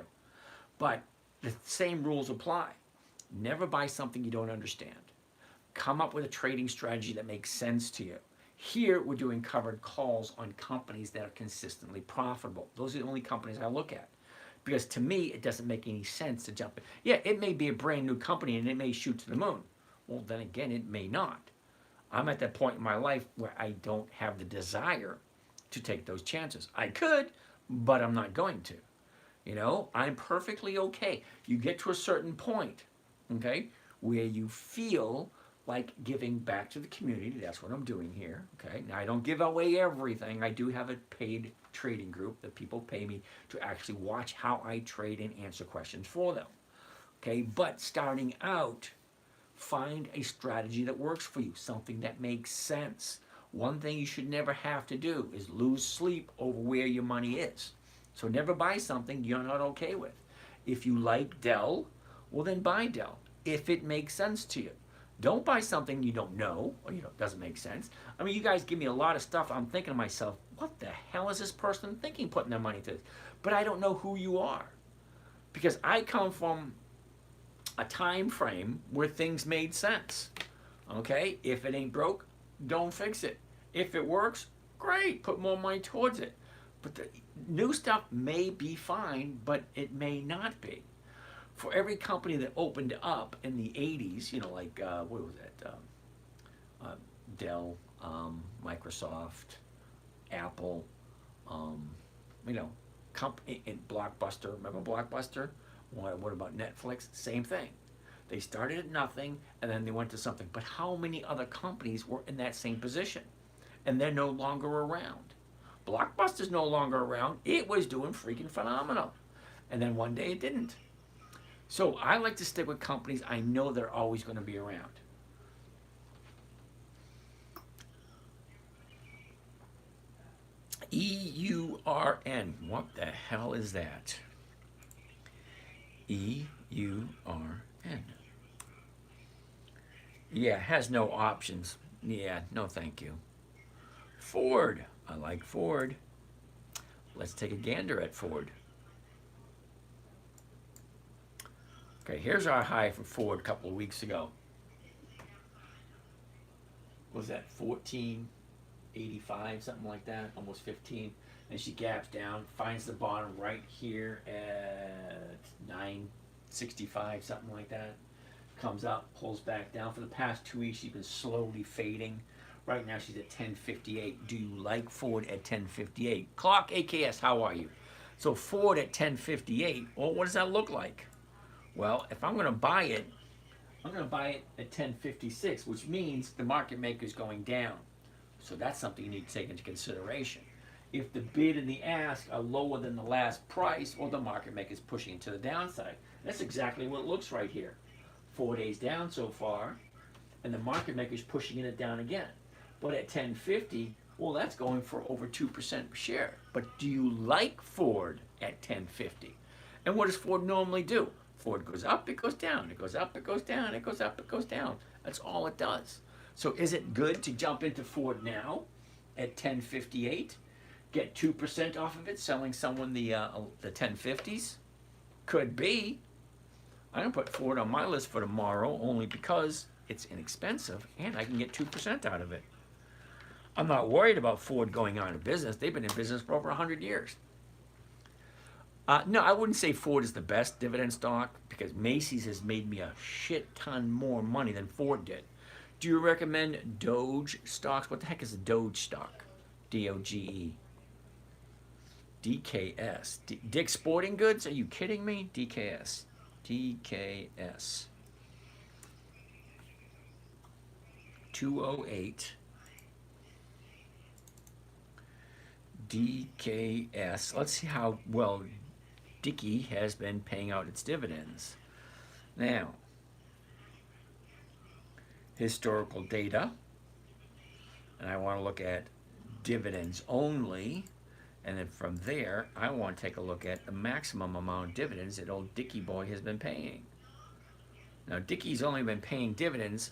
But the same rules apply. Never buy something you don't understand. Come up with a trading strategy that makes sense to you. Here, we're doing covered calls on companies that are consistently profitable. Those are the only companies I look at. Because to me, it doesn't make any sense to jump in. Yeah, it may be a brand new company and it may shoot to the moon. Well, then again, it may not. I'm at that point in my life where I don't have the desire to take those chances. I could, but I'm not going to. You know, I'm perfectly okay. You get to a certain point, okay, where you feel like giving back to the community. That's what I'm doing here, okay? Now, I don't give away everything. I do have a paid trading group that people pay me to actually watch how I trade and answer questions for them, okay? But starting out, find a strategy that works for you, something that makes sense. One thing you should never have to do is lose sleep over where your money is. So never buy something you're not okay with. If you like Dell, well then buy Dell, if it makes sense to you. Don't buy something you don't know, or doesn't make sense. I mean, you guys give me a lot of stuff. I'm thinking to myself, what the hell is this person thinking putting their money to this? But I don't know who you are. Because I come from a time frame where things made sense. Okay? If it ain't broke, don't fix it. If it works, great, put more money towards it. But the new stuff may be fine, but it may not be. For every company that opened up in the 80s, like, what was that? Dell, Microsoft, Apple, in Blockbuster. Remember Blockbuster? What about Netflix? Same thing. They started at nothing, and then they went to something. But how many other companies were in that same position? And they're no longer around. Blockbuster's no longer around. It was doing freaking phenomenal. And then one day it didn't. So I like to stick with companies I know they're always going to be around. EURN. What the hell is that? EURN. Yeah, has no options. Yeah, no thank you. Ford. I like Ford. Let's take a gander at Ford. Okay, here's our high for Ford a couple of weeks ago. What was that 14.85, something like that, almost 15. And she gaps down, finds the bottom right here at 9.65, something like that. Comes up, pulls back down. For the past 2 weeks, she's been slowly fading. Right now, she's at 10.58. Do you like Ford at 10.58? Clock AKS, how are you? So Ford at 10.58. Well, what does that look like? Well, if I'm going to buy it, I'm going to buy it at 10.56, which means the market maker is going down. So that's something you need to take into consideration. If the bid and the ask are lower than the last price, well, the market maker is pushing it to the downside. That's exactly what it looks right here. 4 days down so far, and the market maker is pushing it down again. But at 10.50, well, that's going for over 2% per share. But do you like Ford at 10.50? And what does Ford normally do? Ford goes up, it goes down, it goes up, it goes down, it goes up, it goes down. That's all it does. So is it good to jump into Ford now at 10.58, get 2% off of it, selling someone the 10.50s? Could be. I'm going to put Ford on my list for tomorrow only because it's inexpensive and I can get 2% out of it. I'm not worried about Ford going out of business. They've been in business for over 100 years. No, I wouldn't say Ford is the best dividend stock because Macy's has made me a shit ton more money than Ford did. Do you recommend Doge stocks? What the heck is a Doge stock? D-O-G-E. DKS. Dick's Sporting Goods? Are you kidding me? DKS. DKS. 208. DKS. Let's see how well Dickey has been paying out its dividends. Now, historical data, and I want to look at dividends only, and then from there, I want to take a look at the maximum amount of dividends that old Dickey boy has been paying. Now, Dickey's only been paying dividends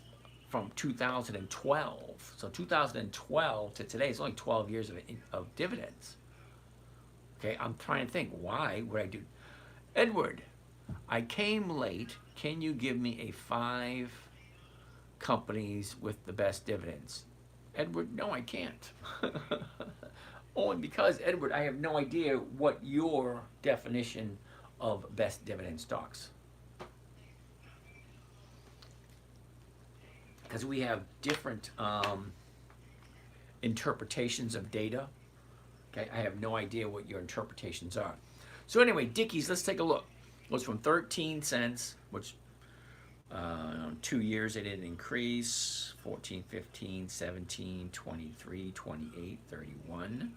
from 2012. So 2012 to today is only 12 years of dividends. Okay, I'm trying to think, why would I do? Edward, I came late. Can you give me a 5 companies with the best dividends? Edward, no, I can't. Only because, Edward, I have no idea what your definition of best dividend stocks. because we have different interpretations of data. Okay, I have no idea what your interpretations are. So anyway, Dickies, let's take a look. It was from 13 cents, which 2 years it didn't increase. 14, 15, 17, 23, 28, 31,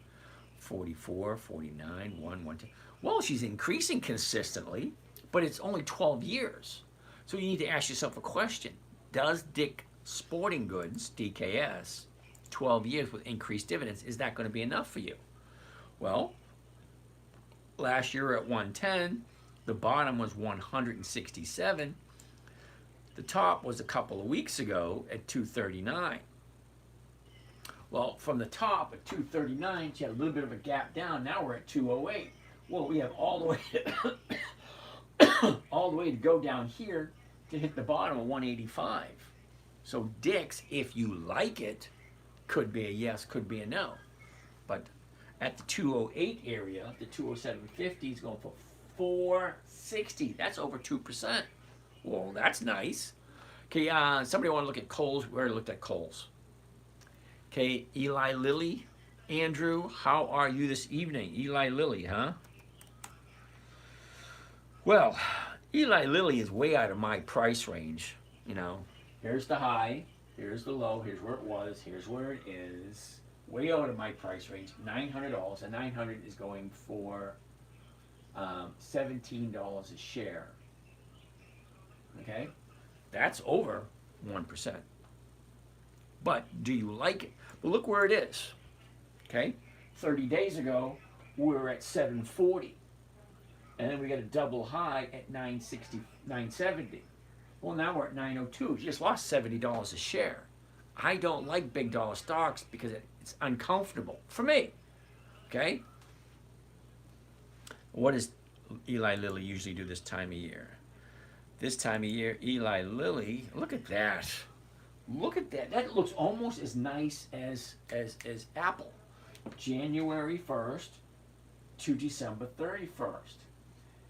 44, 49, 1, 1, 2. Well, she's increasing consistently, but it's only 12 years. So you need to ask yourself a question. Does Dick Sporting Goods, DKS, 12 years with increased dividends, is that going to be enough for you? Well, last year at 110, the bottom was 167. The top was a couple of weeks ago at 239. Well, from the top at 239, she had a little bit of a gap down. Now we're at 208. Well, we have all the way all the way to go down here to hit the bottom of 185. So Dick's, if you like it, could be a yes, could be a no. But at the 208 area, the 207.50 is going for 460. That's over 2%. Well, that's nice. Okay, somebody want to look at Kohls? We already looked at Kohls. Okay, Eli Lilly. Andrew, how are you this evening? Eli Lilly, huh? Well, Eli Lilly is way out of my price range. You know, here's the high, here's the low, here's where it was, here's where it is. Way out of my price range, $900, and $900 is going for $17 a share. Okay, that's over 1%. But do you like it? But look where it is. Okay, 30 days ago we were at 740, and then we got a double high at 960, 970. Well, now we're at 902. You just lost $70 a share. I don't like big dollar stocks because it's uncomfortable for me. Okay? What does Eli Lilly usually do this time of year? This time of year, Eli Lilly, look at that. Look at that. That looks almost as nice as Apple. January 1st to December 31st.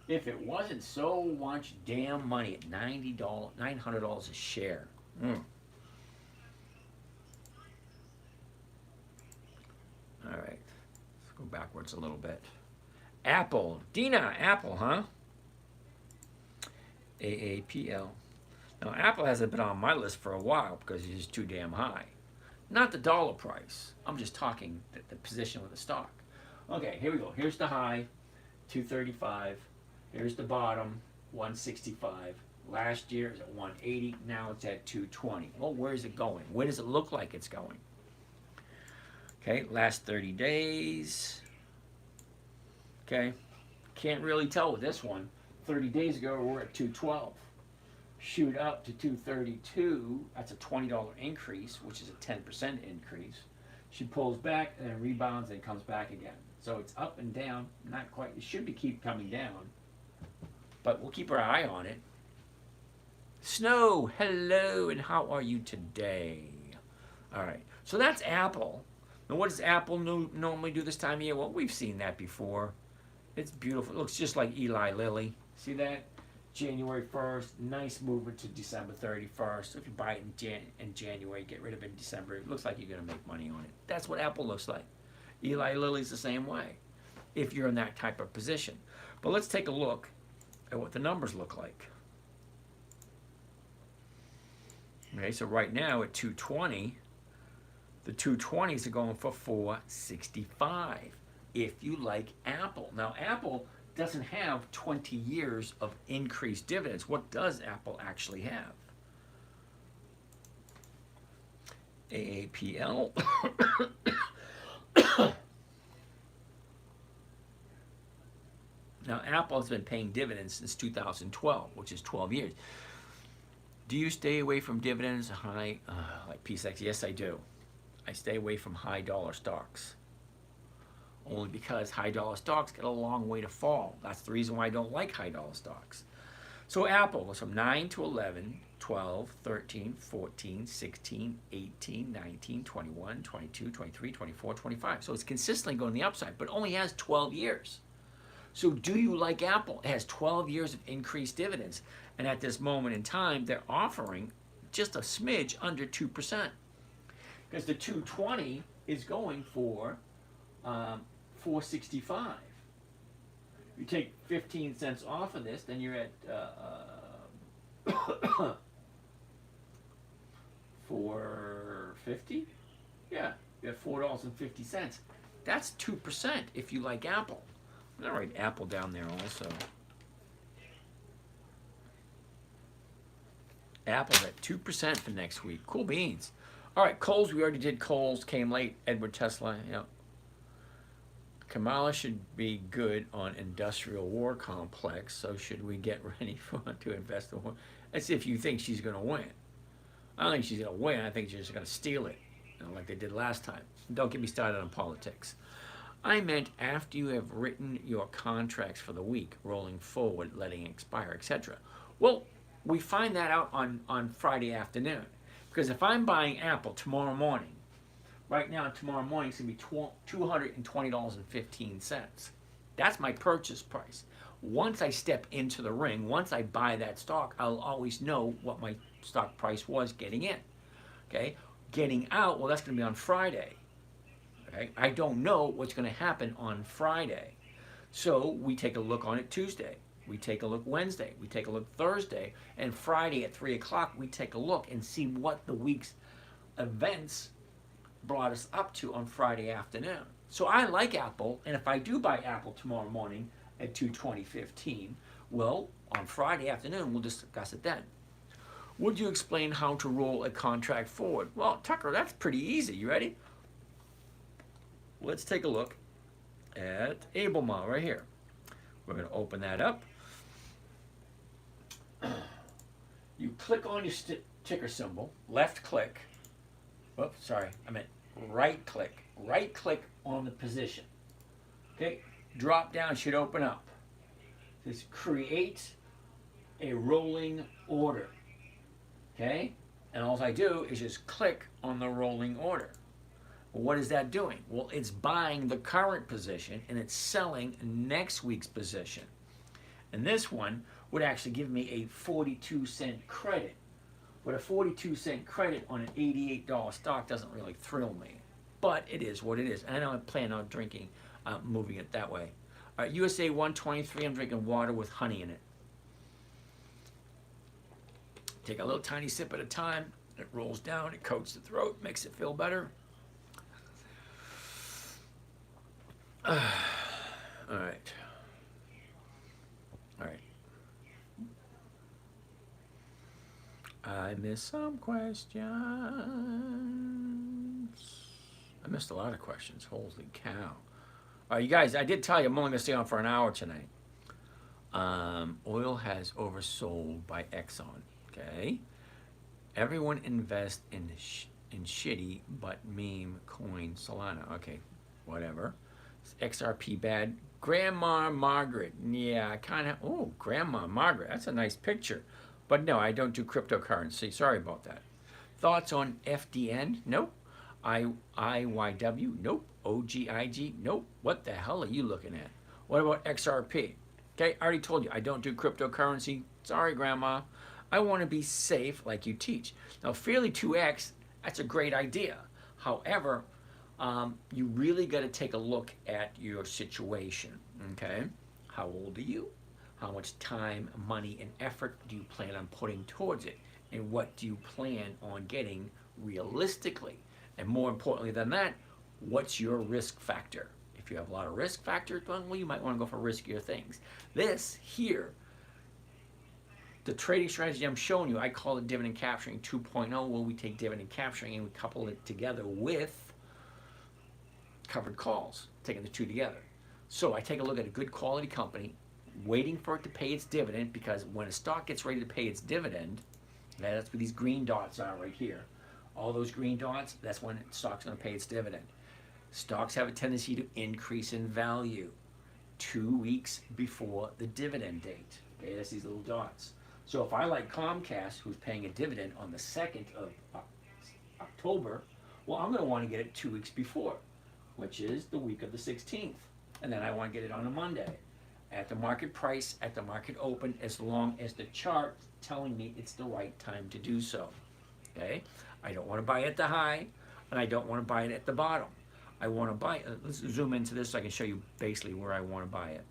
If it wasn't so much damn money at $900 a share. All right, let's go backwards a little bit. Apple, Dina, Apple, huh? AAPL. Now, Apple hasn't been on my list for a while because it's just too damn high. Not the dollar price. I'm just talking the position with the stock. Okay, here we go. Here's the high, 235. Here's the bottom, 165. Last year it was at 180. Now it's at 220. Well, where is it going? Where does it look like it's going? Okay, last 30 days. Okay, can't really tell with this one. 30 days ago, we're at 212. Shoot up to 232. That's a $20 increase, which is a 10% increase. She pulls back and then rebounds and comes back again. So it's up and down. Not quite. It should be keep coming down. But we'll keep our eye on it. Snow, hello, and how are you today? All right, so that's Apple. Now, what does Apple normally do this time of year? Well, we've seen that before. It's beautiful. It looks just like Eli Lilly. See that? January 1st, nice movement to December 31st. So if you buy it in January, get rid of it in December, it looks like you're going to make money on it. That's what Apple looks like. Eli Lilly's the same way, if you're in that type of position. But let's take a look at what the numbers look like. Okay, so right now at 220, the 220s are going for 465 if you like Apple. Now, Apple doesn't have 20 years of increased dividends. What does Apple actually have? AAPL. Now, Apple has been paying dividends since 2012, which is 12 years. Do you stay away from dividends high, like PSX? Yes, I do. I stay away from high dollar stocks. Only because high dollar stocks get a long way to fall. That's the reason why I don't like high dollar stocks. So Apple was from 9 to 11, 12, 13, 14, 16, 18, 19, 21, 22, 23, 24, 25. So it's consistently going the upside, but only has 12 years. So do you like Apple? It has 12 years of increased dividends. And at this moment in time, they're offering just a smidge under 2%. Because the 220 is going for 465. You take 15 cents off of this, then you're at 450. Yeah, you have $4.50. That's 2% if you like Apple. I'm gonna write Apple down there also. Apple's at 2% for next week. Cool beans. All right, Kohls, we already did Kohls, came late. Edward Tesla, you know. Kamala should be good on industrial war complex, so should we get ready to invest in war? That's if you think she's going to win. I don't think she's going to win. I think she's just going to steal it, you know, like they did last time. Don't get me started on politics. I meant after you have written your contracts for the week, rolling forward, letting expire, etc. Well, we find that out on Friday afternoon. Because if I'm buying Apple tomorrow morning, right now tomorrow morning it's going to be $220.15. That's my purchase price. Once I step into the ring, once I buy that stock, I'll always know what my stock price was getting in. Okay? Getting out, well, that's going to be on Friday. Okay? I don't know what's going to happen on Friday. So we take a look on it Tuesday. We take a look Wednesday, we take a look Thursday, and Friday at 3 o'clock we take a look and see what the week's events brought us up to on Friday afternoon. So I like Apple, and if I do buy Apple tomorrow morning at 2:20.15, well, on Friday afternoon we'll discuss it then. Would you explain how to roll a contract forward? Well, Tucker, that's pretty easy. You ready? Let's take a look at Abelma right here. We're going to open that up. You click on your ticker symbol, left click. Oops, sorry, I meant right click. Right click on the position. Okay, drop down should open up. Just create a rolling order. Okay, and all I do is just click on the rolling order. Well, what is that doing? Well, it's buying the current position and it's selling next week's position. And this one would actually give me a 42-cent credit. But a 42-cent credit on an $88 stock doesn't really thrill me. But it is what it is. And I don't plan on moving it that way. All right, USA 123, I'm drinking water with honey in it. Take a little tiny sip at a time. It rolls down, it coats the throat, makes it feel better. All right. All right. I missed some questions. I missed a lot of questions. Holy cow. All right, you guys, I did tell you I'm only going to stay on for an hour tonight. Oil has oversold by Exxon. Okay. Everyone invest in shitty but meme coin Solana. Okay, whatever. XRP bad. Grandma Margaret. Yeah, I kind of. Oh, Grandma Margaret. That's a nice picture. But no, I don't do cryptocurrency. Sorry about that. Thoughts on FDN? Nope. IYW? Nope. OGIG? Nope. What the hell are you looking at? What about XRP? Okay, I already told you I don't do cryptocurrency. Sorry, Grandma. I want to be safe like you teach. Now, Fairly 2X, that's a great idea. However, you really got to take a look at your situation, okay? How old are you? How much time, money, and effort do you plan on putting towards it? And what do you plan on getting realistically? And more importantly than that, what's your risk factor? If you have a lot of risk factors, well, you might want to go for riskier things. This here, the trading strategy I'm showing you, I call it dividend capturing 2.0, where we take dividend capturing and we couple it together with covered calls, taking the two together. So I take a look at a good quality company, waiting for it to pay its dividend, because when a stock gets ready to pay its dividend, that's what these green dots are right here. All those green dots, that's when the stock's going to pay its dividend. Stocks have a tendency to increase in value 2 weeks before the dividend date. Okay, that's these little dots. So if I like Comcast, who's paying a dividend on the 2nd of October, well, I'm going to want to get it 2 weeks before, which is the week of the 16th. And then I want to get it on a Monday at the market price, at the market open, as long as the chart telling me it's the right time to do so. Okay, I don't want to buy it at the high, and I don't want to buy it at the bottom. I want to buy it. Let's zoom into this so I can show you basically where I want to buy it.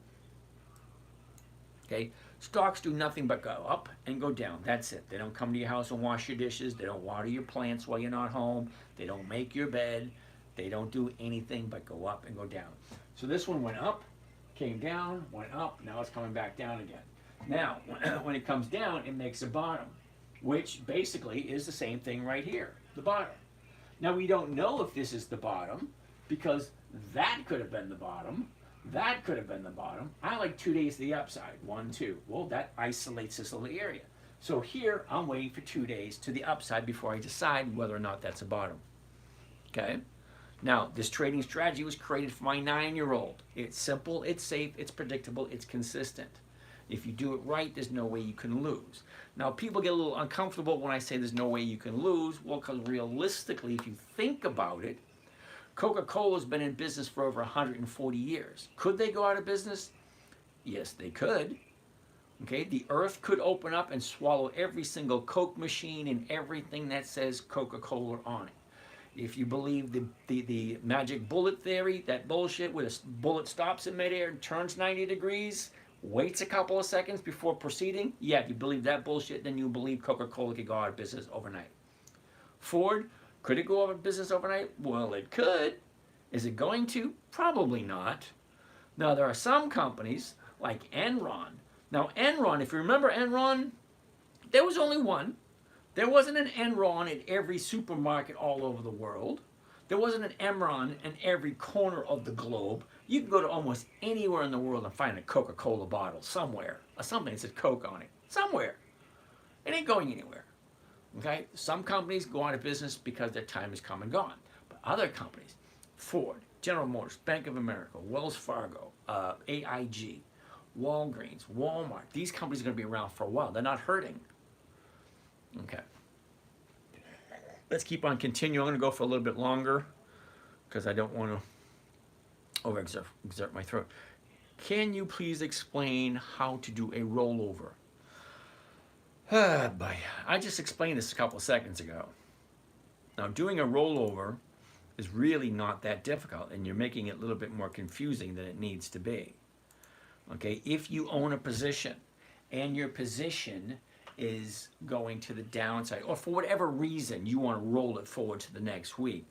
Okay, stocks do nothing but go up and go down. That's it. They don't come to your house and wash your dishes. They don't water your plants while you're not home. They don't make your bed. They don't do anything but go up and go down. So this one went up, came down, went up. Now it's coming back down again. Now, when it comes down, it makes a bottom, which basically is the same thing right here, the bottom. Now, we don't know if this is the bottom because that could have been the bottom. That could have been the bottom. I like 2 days to the upside. 1, 2. Well, that isolates this little area. So here, I'm waiting for 2 days to the upside before I decide whether or not that's a bottom. Okay? Now, this trading strategy was created for my 9-year-old. It's simple, it's safe, it's predictable, it's consistent. If you do it right, there's no way you can lose. Now, people get a little uncomfortable when I say there's no way you can lose. Well, because realistically, if you think about it, Coca-Cola has been in business for over 140 years. Could they go out of business? Yes, they could. Okay, the earth could open up and swallow every single Coke machine and everything that says Coca-Cola on it. If you believe the magic bullet theory, that bullshit where a bullet stops in midair and turns 90 degrees, waits a couple of seconds before proceeding, yeah, if you believe that bullshit, then you believe Coca-Cola could go out of business overnight. Ford, could it go out of business overnight? Well, it could. Is it going to? Probably not. Now, there are some companies like Enron. Now, Enron, if you remember Enron, there was only one. There wasn't an Enron in every supermarket all over the world. There wasn't an Enron in every corner of the globe. You can go to almost anywhere in the world and find a Coca-Cola bottle somewhere, or something that says Coke on it, somewhere. It ain't going anywhere. Okay? Some companies go out of business because their time has come and gone. But other companies, Ford, General Motors, Bank of America, Wells Fargo, AIG, Walgreens, Walmart, these companies are going to be around for a while. They're not hurting. Okay. Let's keep on continuing. I'm going to go for a little bit longer because I don't want to overexert my throat. Can you please explain how to do a rollover? I just explained this a couple of seconds ago. Now, doing a rollover is really not that difficult, and you're making it a little bit more confusing than it needs to be. Okay, if you own a position and your position is going to the downside, or for whatever reason you want to roll it forward to the next week,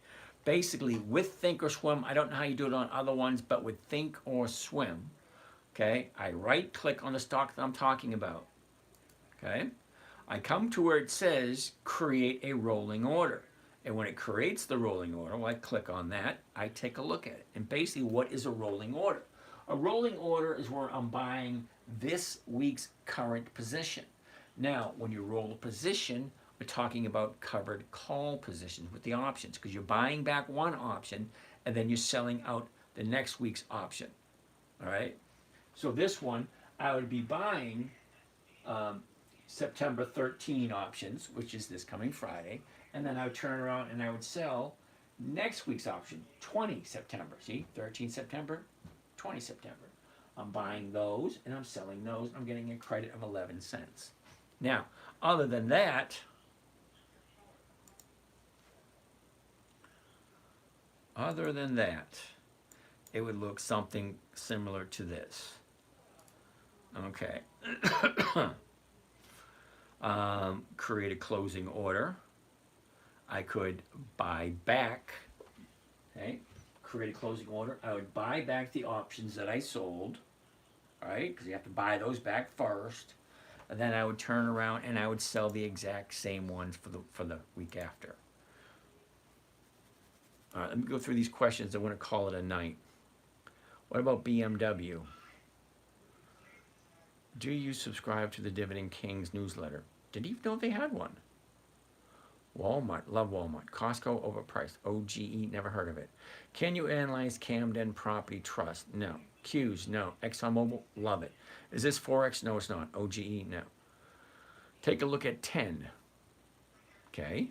basically with Think or Swim, I don't know how you do it on other ones, but with Think or Swim, okay, I right click on the stock that I'm talking about. Okay, I come to where it says create a rolling order. And when it creates the rolling order, well, I click on that, I take a look at it. And basically, what is a rolling order? A rolling order is where I'm buying this week's current position. Now, when you roll a position, we're talking about covered call positions with the options, because you're buying back one option and then you're selling out the next week's option. All right? So this one, I would be buying September 13 options, which is this coming Friday, and then I would turn around and I would sell next week's option, 20 September. See, 13 September, 20 September. I'm buying those and I'm selling those. I'm getting a credit of 11 cents. Now, other than that, it would look something similar to this. Okay. Create a closing order. I could buy back, okay, create a closing order. I would buy back the options that I sold, all right, because you have to buy those back first. And then I would turn around and I would sell the exact same ones for the week after. All right, let me go through these questions. I want to call it a night. What about BMW? Do you subscribe to the Dividend Kings newsletter? Didn't even know they had one. Walmart, love Walmart. Costco, overpriced. OGE, never heard of it. Can you analyze Camden Property Trust? No. Q's, no. ExxonMobil, love it. Is this Forex? No, it's not. OGE, no. Take a look at 10. Okay.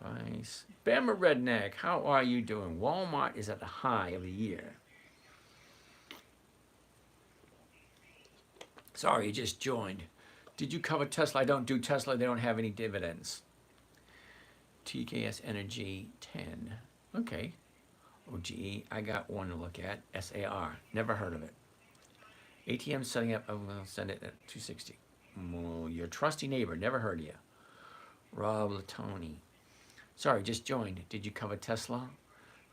Nice. Bama Redneck, how are you doing? Walmart is at the high of the year. Sorry, you just joined. Did you cover Tesla? I don't do Tesla. They don't have any dividends. TKS Energy 10. Okay. OGE, I got one to look at. SAR, never heard of it. ATM setting up, I'm going to send it at 260. Well, your trusty neighbor, never heard of you. Rob Latoni. Sorry, just joined. Did you cover Tesla?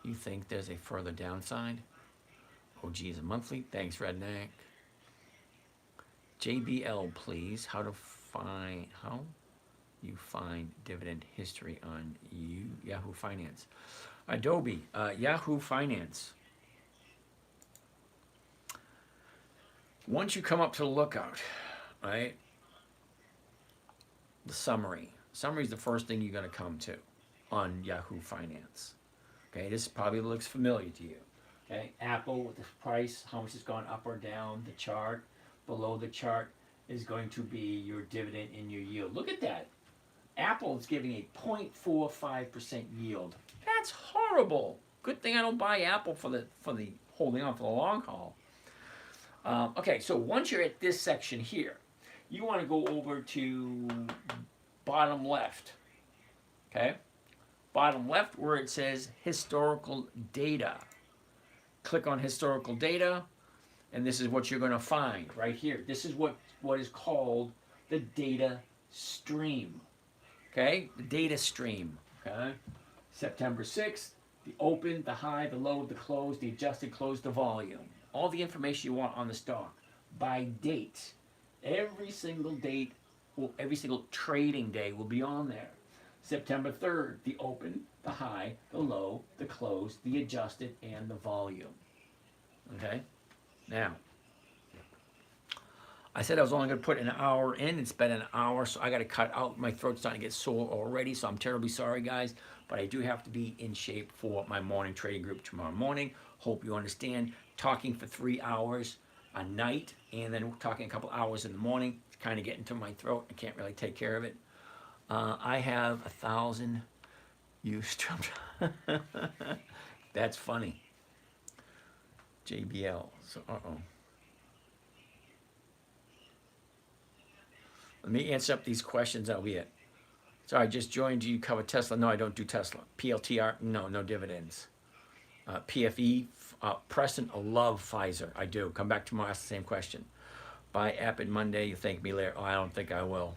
You think there's a further downside? OG is a monthly. Thanks, Redneck. JBL, please. How you find dividend history on Yahoo Finance? Adobe, Yahoo Finance. Once you come up to the lookout, right? The summary. Summary is the first thing you're going to come to on Yahoo Finance. Okay, this probably looks familiar to you. Okay, Apple with the price, how much it's gone up or down, the chart. Below the chart is going to be your dividend and your yield. Look at that. Apple is giving a 0.45% yield. That's horrible. Good thing I don't buy Apple for the holding on for the long haul. Okay, so once you're at this section here, you want to go over to bottom left. Okay, bottom left where it says historical data. Click on historical data, and this is what you're going to find right here. This is what is called the data stream. Okay, the data stream. Okay, September 6th, the open, the high, the low, the close, the adjusted close, the volume. All the information you want on the stock by date. Every single date, every single trading day will be on there. September 3rd, the open, the high, the low, the close, the adjusted, and the volume. Okay? Now, I said I was only going to put an hour in. It's been an hour, so I got to cut out. My throat's starting to get sore already, so I'm terribly sorry, guys. But I do have to be in shape for my morning trading group tomorrow morning. Hope you understand. Talking for 3 hours a night, and then talking a couple hours in the morning. It's kind of getting to my throat. I can't really take care of it. I have 1,000 used. That's funny. JBL. So, Let me answer up these questions. That'll be it. Sorry, I just joined. Do you cover Tesla? No, I don't do Tesla. PLTR? No, no dividends. PFE? Preston, I love Pfizer. I do. Come back tomorrow, ask the same question. Buy Appen Monday. You thank me later. Oh, I don't think I will.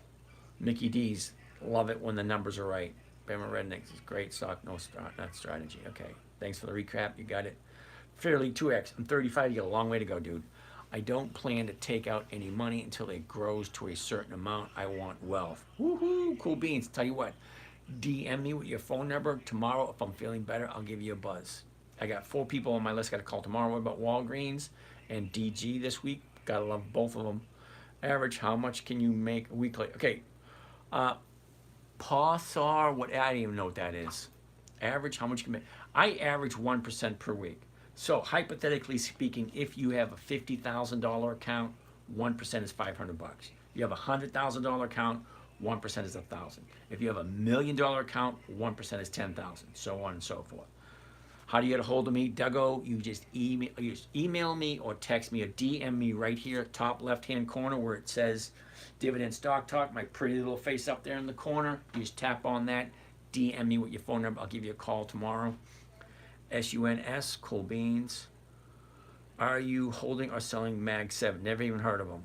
Mickey D's. Love it when the numbers are right. Bama Rednecks is great stock. No, not strategy. Okay. Thanks for the recap. You got it. Fairly 2X. I'm 35. You got a long way to go, dude. I don't plan to take out any money until it grows to a certain amount. I want wealth. Woohoo! Cool beans. Tell you what. DM me with your phone number. Tomorrow, if I'm feeling better, I'll give you a buzz. I got 4 people on my list. Got to call tomorrow. What about Walgreens and DG this week? Gotta love both of them. Average, how much can you make weekly? Okay. PASAR, I don't even know what that is. Average, how much can you make? I average 1% per week. So hypothetically speaking, if you have a $50,000 account, 1% is $500 bucks. You have a $100,000 account, 1% is $1,000. If you have $1 million account, 1% is $10,000. So on and so forth. How do you get a hold of me, Dougo? You just email me or text me or DM me right here, top left-hand corner where it says Dividend Stock Talk, my pretty little face up there in the corner. You just tap on that, DM me with your phone number. I'll give you a call tomorrow. SUNS, Cool Beans. Are you holding or selling Mag 7? Never even heard of them.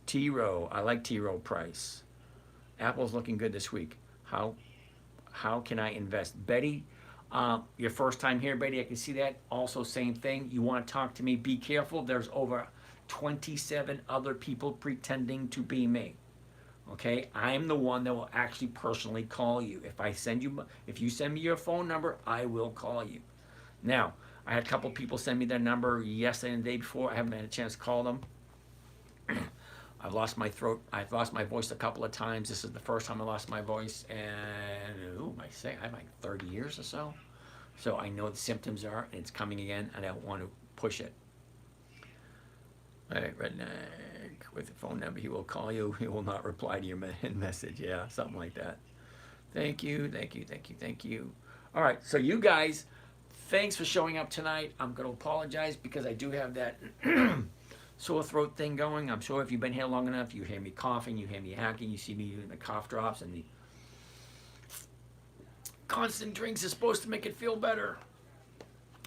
T-Row, I like T-Row price. Apple's looking good this week. How can I invest? Betty, your first time here, Betty, I can see that. Also, same thing. You want to talk to me, be careful. There's over 27 other people pretending to be me. Okay, I'm the one that will actually personally call you. If you send me your phone number, I will call you. Now, I had a couple people send me their number yesterday and the day before. I haven't had a chance to call them. I've lost my throat. I've lost my voice a couple of times. This is the first time I lost my voice, and I have like 30 years or so. So I know what the symptoms are, and it's coming again, and I don't want to push it. All right, Redneck, with the phone number, he will call you. He will not reply to your message. Yeah, something like that. Thank you, thank you, thank you, thank you. All right, so you guys, thanks for showing up tonight. I'm going to apologize because I do have that sore throat thing going. I'm sure if you've been here long enough, you hear me coughing, you hear me hacking, you see me doing the cough drops and the constant drinks is supposed to make it feel better.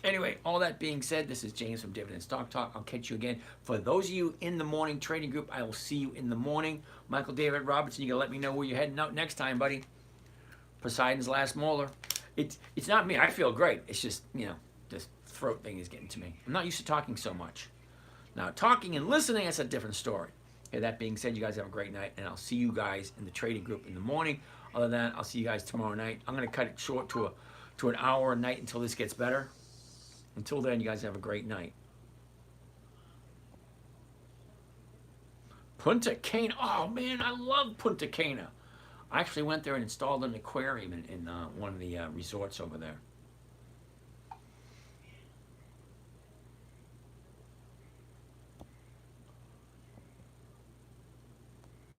Anyway, all that being said, this is James from Dividend Stock Talk. I'll catch you again. For those of you in the morning trading group, I will see you in the morning. Michael David Robertson, you can let me know where you're heading out next time, buddy. Poseidon's last molar. It's not me. I feel great. It's just, this throat thing is getting to me. I'm not used to talking so much. Now, talking and listening, that's a different story. Okay, that being said, you guys have a great night, and I'll see you guys in the trading group in the morning. Other than that, I'll see you guys tomorrow night. I'm going to cut it short to an hour a night until this gets better. Until then, you guys have a great night. Punta Cana. Oh, man, I love Punta Cana. I actually went there and installed an aquarium in one of the resorts over there.